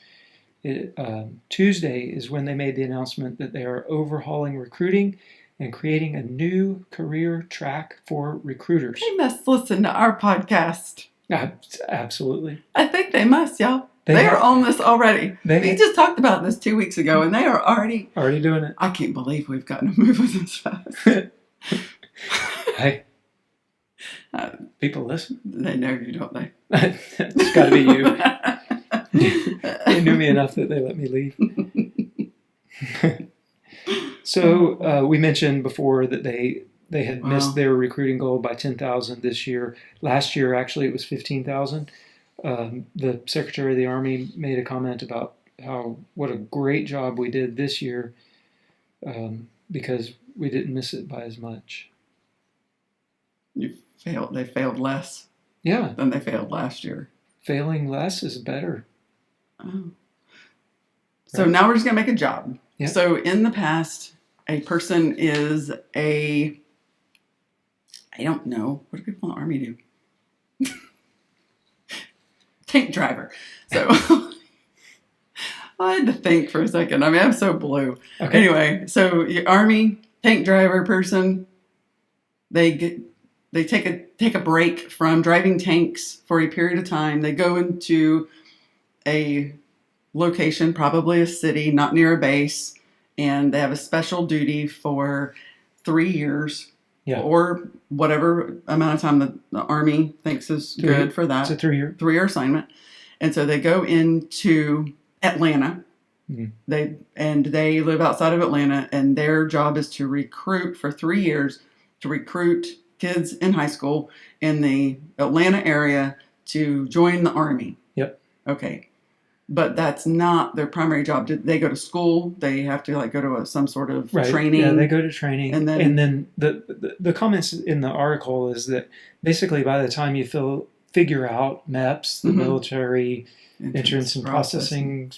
Tuesday is when they made the announcement that they are overhauling recruiting and creating a new career track for recruiters. They must listen to our podcast. Absolutely. I think they must, y'all. They are on this already. We just talked about this 2 weeks ago, and they are already doing it. I can't believe we've gotten to move with this fast. Hey, people listen. They know you, don't they? It's got to be you. They knew me enough that they let me leave. So we mentioned before that they had missed their recruiting goal by 10,000 this year. Last year, actually, it was 15,000. The Secretary of the Army made a comment about what a great job we did this year because we didn't miss it by as much. They failed less. Yeah. Than they failed last year. Failing less is better. Oh. So now we're just going to make a job. Yeah. So in the past, a person is I don't know, what do people in the Army do? Tank driver. So I had to think for a second. I mean, I'm so blue. Okay. Anyway, so your Army tank driver person, they take a break from driving tanks for a period of time. They go into a location, probably a city, not near a base, and they have a special duty for 3 years. Yeah. Or whatever amount of time the Army thinks is good for that. It's a 3-year assignment. And so they go into Atlanta. Mm-hmm. They live outside of Atlanta, and their job is to recruit for 3 years, to recruit kids in high school in the Atlanta area to join the Army. Yep. Okay. But that's not their primary job. They go to school. They have to go to some sort of training. Yeah, they go to training. And then the comments in the article is that basically by the time you figure out MEPS, the military entrance and processing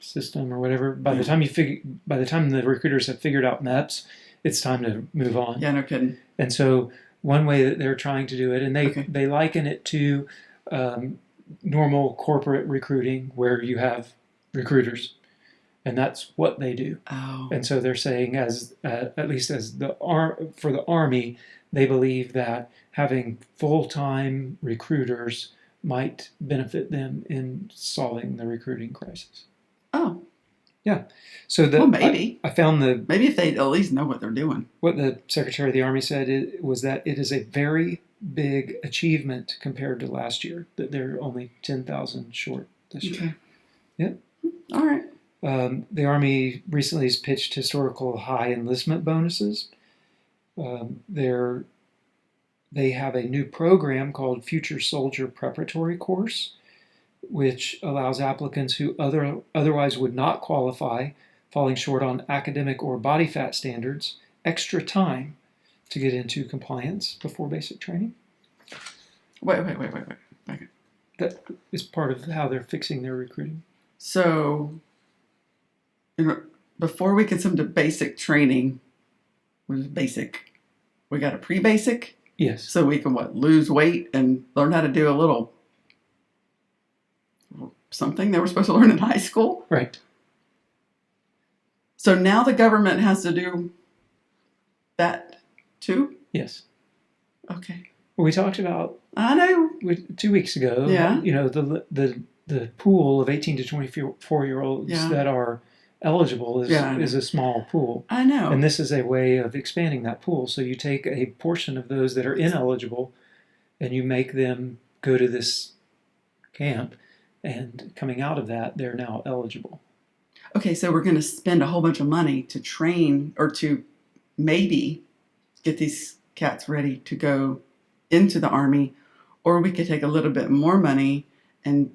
system or whatever, by the time the recruiters have figured out MEPS, it's time to move on. Yeah, no kidding. And so one way that they're trying to do it, and they liken it to normal corporate recruiting where you have recruiters, and that's what they do. Oh. And so they're saying, at least for the Army, they believe that having full-time recruiters might benefit them in solving the recruiting crisis. Oh. Yeah. So maybe I found maybe if they at least know what they're doing. What the Secretary of the Army said was that it is a very big achievement compared to last year, that they're only 10,000 short this year. Okay. Yeah. All right. The Army recently has pitched historical high enlistment bonuses. They have a new program called Future Soldier Preparatory Course, which allows applicants who otherwise would not qualify, falling short on academic or body fat standards, extra time to get into compliance before basic training. Wait. That is part of how they're fixing their recruiting. So, before we get some to basic training, what is basic? We got a pre-basic? Yes. So we can, lose weight and learn how to do a little something they were supposed to learn in high school? Right. So now the government has to do that too? Yes. Okay. Well, we talked about, I know, 2 weeks ago, the pool of 18 to 24-year-olds that are eligible is a small pool. I know. And this is a way of expanding that pool. So you take a portion of those that are ineligible and you make them go to this camp, and coming out of that, they're now eligible. Okay, so we're going to spend a whole bunch of money to train or to maybe get these cats ready to go into the Army, or we could take a little bit more money and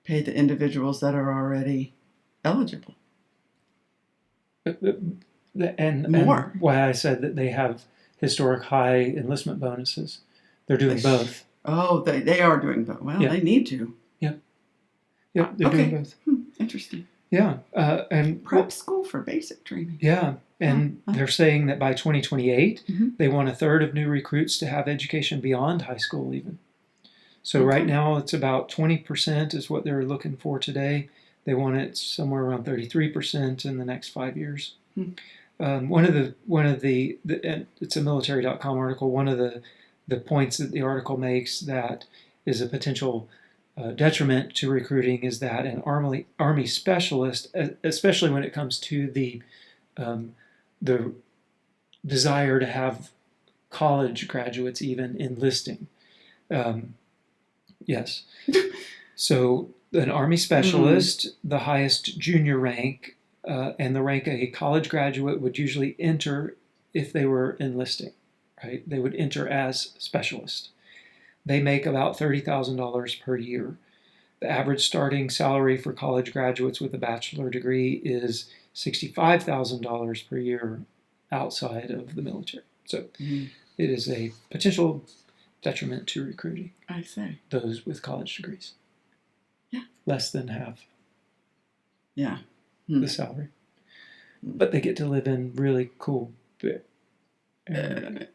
pay the individuals that are already eligible. And More. why I said that they have historic high enlistment bonuses. They're doing both. Oh, they are doing both. Well, Yeah. they need to. Yep, they're doing both. Interesting. Yeah, and Prep school for basic training. Yeah, and they're saying that by 2028, they want a third of new recruits to have education beyond high school even. So right now it's about 20% is what they're looking for today. They want it somewhere around 33% in the next 5 years. One of the it's a military.com article. One of the points that the article makes that is a potential detriment to recruiting is that an army specialist, especially when it comes to the desire to have college graduates even enlisting. Yes. So an Army specialist, the highest junior rank, and the rank a college graduate would usually enter if they were enlisting, right? They would enter as specialist. They make about $30,000 per year. The average starting salary for college graduates with a bachelor degree is $65,000 per year outside of the military. So it is a potential detriment to recruiting. I see. Those with college degrees. Yeah. Less than half. Yeah. The salary. But they get to live in really cool No.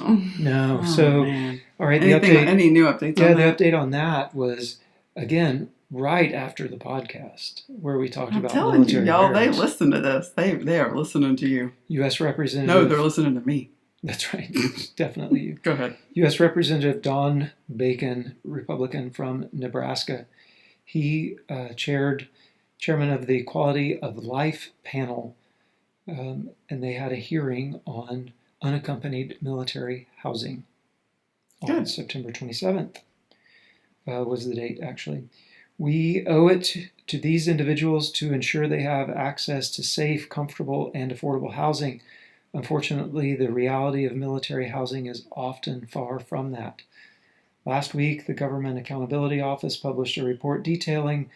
Oh, so, man. All right. Any new updates on that? Yeah, the update on that was, again, right after the podcast where we talked about military. I'm telling you, y'all, barracks. they listen to this. They are listening to you. U.S. Representative. No, they're listening to me. That's right. Definitely you. Go ahead. U.S. Representative Don Bacon, Republican from Nebraska. He chairman of the Quality of Life panel, and they had a hearing on unaccompanied military housing on September 27th. Was the date, actually. We owe it to these individuals to ensure they have access to safe, comfortable, and affordable housing. Unfortunately, the reality of military housing is often far from that. Last week, the Government Accountability Office published a report detailing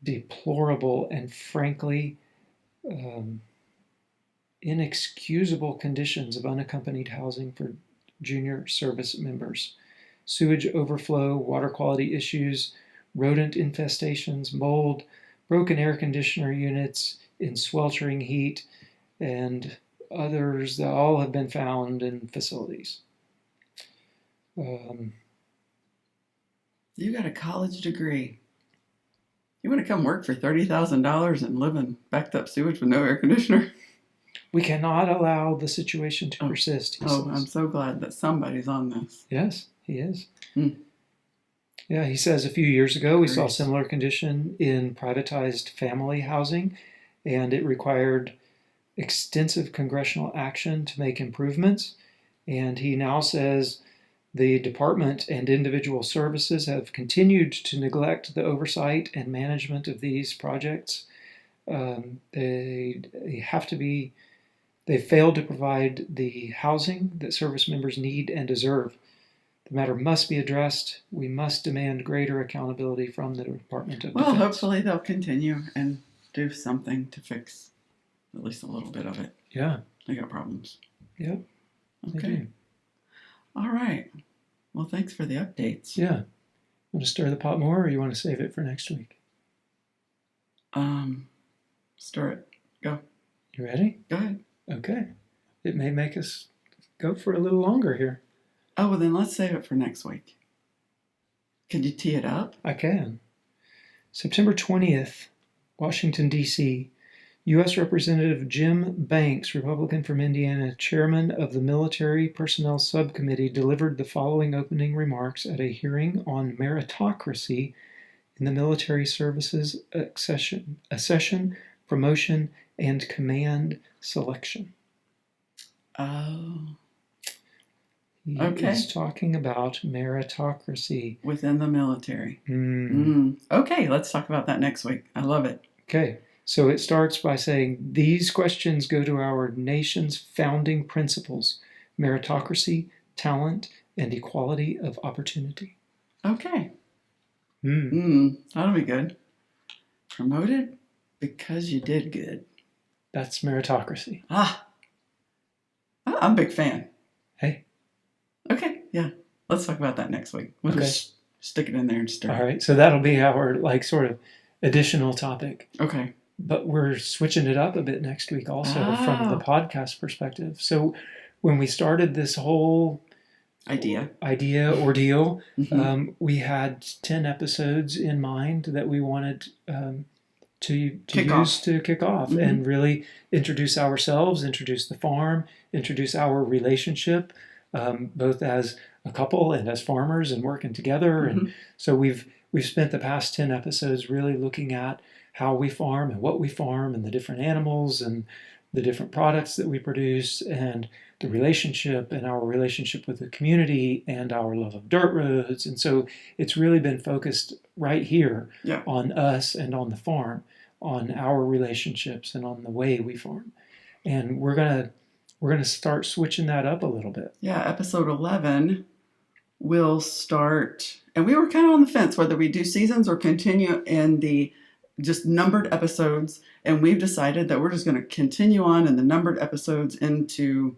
deplorable and frankly inexcusable conditions of unaccompanied housing for junior service members. Sewage overflow, water quality issues, rodent infestations, mold, broken air conditioner units in sweltering heat, and others that all have been found in facilities. You got a college degree. You want to come work for $30,000 and live in backed up sewage with no air conditioner? We cannot allow the situation to persist, he says. I'm so glad that somebody's on this. Yes, he is. Yeah, he says a few years ago we saw a similar condition in privatized family housing, and it required extensive congressional action to make improvements. And he now says the department and individual services have continued to neglect the oversight and management of these projects. They failed to provide the housing that service members need and deserve. The matter must be addressed. We must demand greater accountability from the Department of Defense. Well, hopefully they'll continue and do something to fix at least a little bit of it. Yeah. They got problems. Yep. Okay. All right. Well, thanks for the updates. Yeah. Want to stir the pot more, or you want to save it for next week? Stir it. Go. You ready? Go ahead. Okay. It may make us go for a little longer here. Oh, well, then let's save it for next week. Could you tee it up? I can. September 20th, Washington, D.C., U.S. Representative Jim Banks, Republican from Indiana, chairman of the Military Personnel Subcommittee, delivered the following opening remarks at a hearing on meritocracy in the military services accession, promotion, and command selection. Oh. He is talking about meritocracy. Within the military. Okay, let's talk about that next week. I love it. Okay, so it starts by saying, these questions go to our nation's founding principles: meritocracy, talent, and equality of opportunity. Okay. Mm. That'll be good. Promoted because you did good. That's meritocracy. I'm a big fan. Hey. Okay, yeah. Let's talk about that next week. We'll just stick it in there and stir it. All right, so that'll be our sort of additional topic. Okay. But we're switching it up a bit next week also from the podcast perspective. So when we started this whole idea ordeal, we had 10 episodes in mind that we wanted to use to kick off and really introduce ourselves, introduce the farm, introduce our relationship, both as a couple and as farmers and working together. And so we've spent the past 10 episodes really looking at how we farm and what we farm and the different animals and the different products that we produce and the relationship and our relationship with the community and our love of dirt roads. And so it's really been focused right here on us and on the farm, on our relationships and on the way we farm. And we're gonna start switching that up a little bit. Yeah, episode 11 will start, and we were kind of on the fence whether we do seasons or continue in the just numbered episodes, and we've decided that we're just going to continue on in the numbered episodes into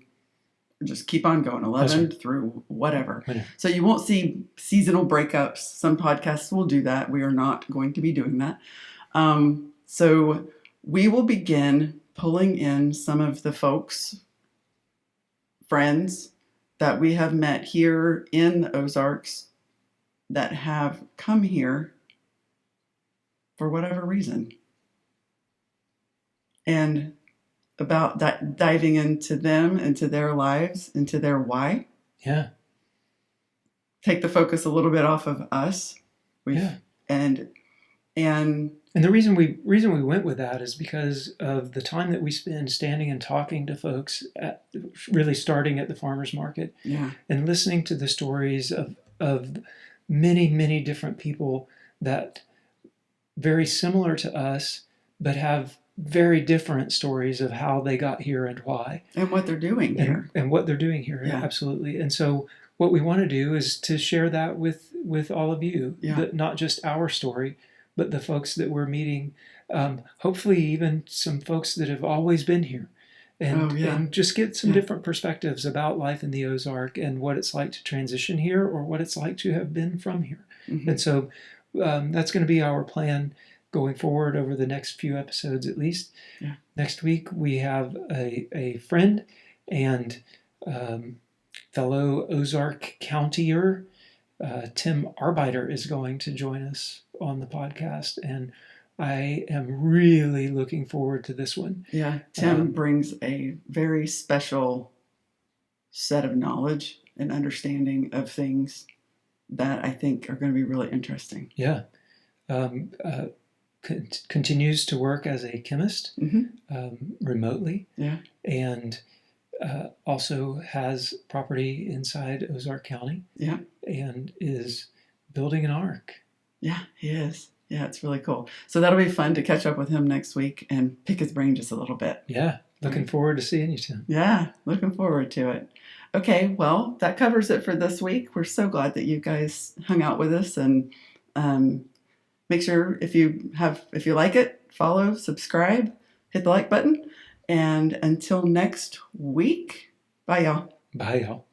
just keep on going 11 through whatever. So you won't see seasonal breakups. Some podcasts will do that. We are not going to be doing that. So we will begin pulling in some of the folks, friends that we have met here in the Ozarks that have come here for whatever reason. And about that, diving into them, into their lives, into their why. Yeah. Take the focus a little bit off of us. And the reason we went with that is because of the time that we spend standing and talking to folks, really starting at the farmers market, and listening to the stories of many, many different people that very similar to us, but have very different stories of how they got here and why. And what they're doing here. And what they're doing here, absolutely. And so what we want to do is to share that with all of you, not just our story, but the folks that we're meeting, hopefully even some folks that have always been here. And just get some different perspectives about life in the Ozark and what it's like to transition here or what it's like to have been from here. And so that's going to be our plan going forward over the next few episodes at least. Next week we have a friend and fellow Ozark Countyer, Tim Arbeiter, is going to join us on the podcast, and I am really looking forward to this one. Yeah, Tim brings a very special set of knowledge and understanding of things that I think are going to be really interesting. Yeah. Continues to work as a chemist remotely. And also has property inside Ozark County. And is building an ark. Yeah, he is. Yeah, it's really cool. So that'll be fun to catch up with him next week and pick his brain just a little bit. Yeah, looking forward to seeing you, Tim. Yeah, looking forward to it. Okay, well, that covers it for this week. We're so glad that you guys hung out with us, and make sure if you like it, follow, subscribe, hit the like button, and until next week, bye y'all. Bye y'all.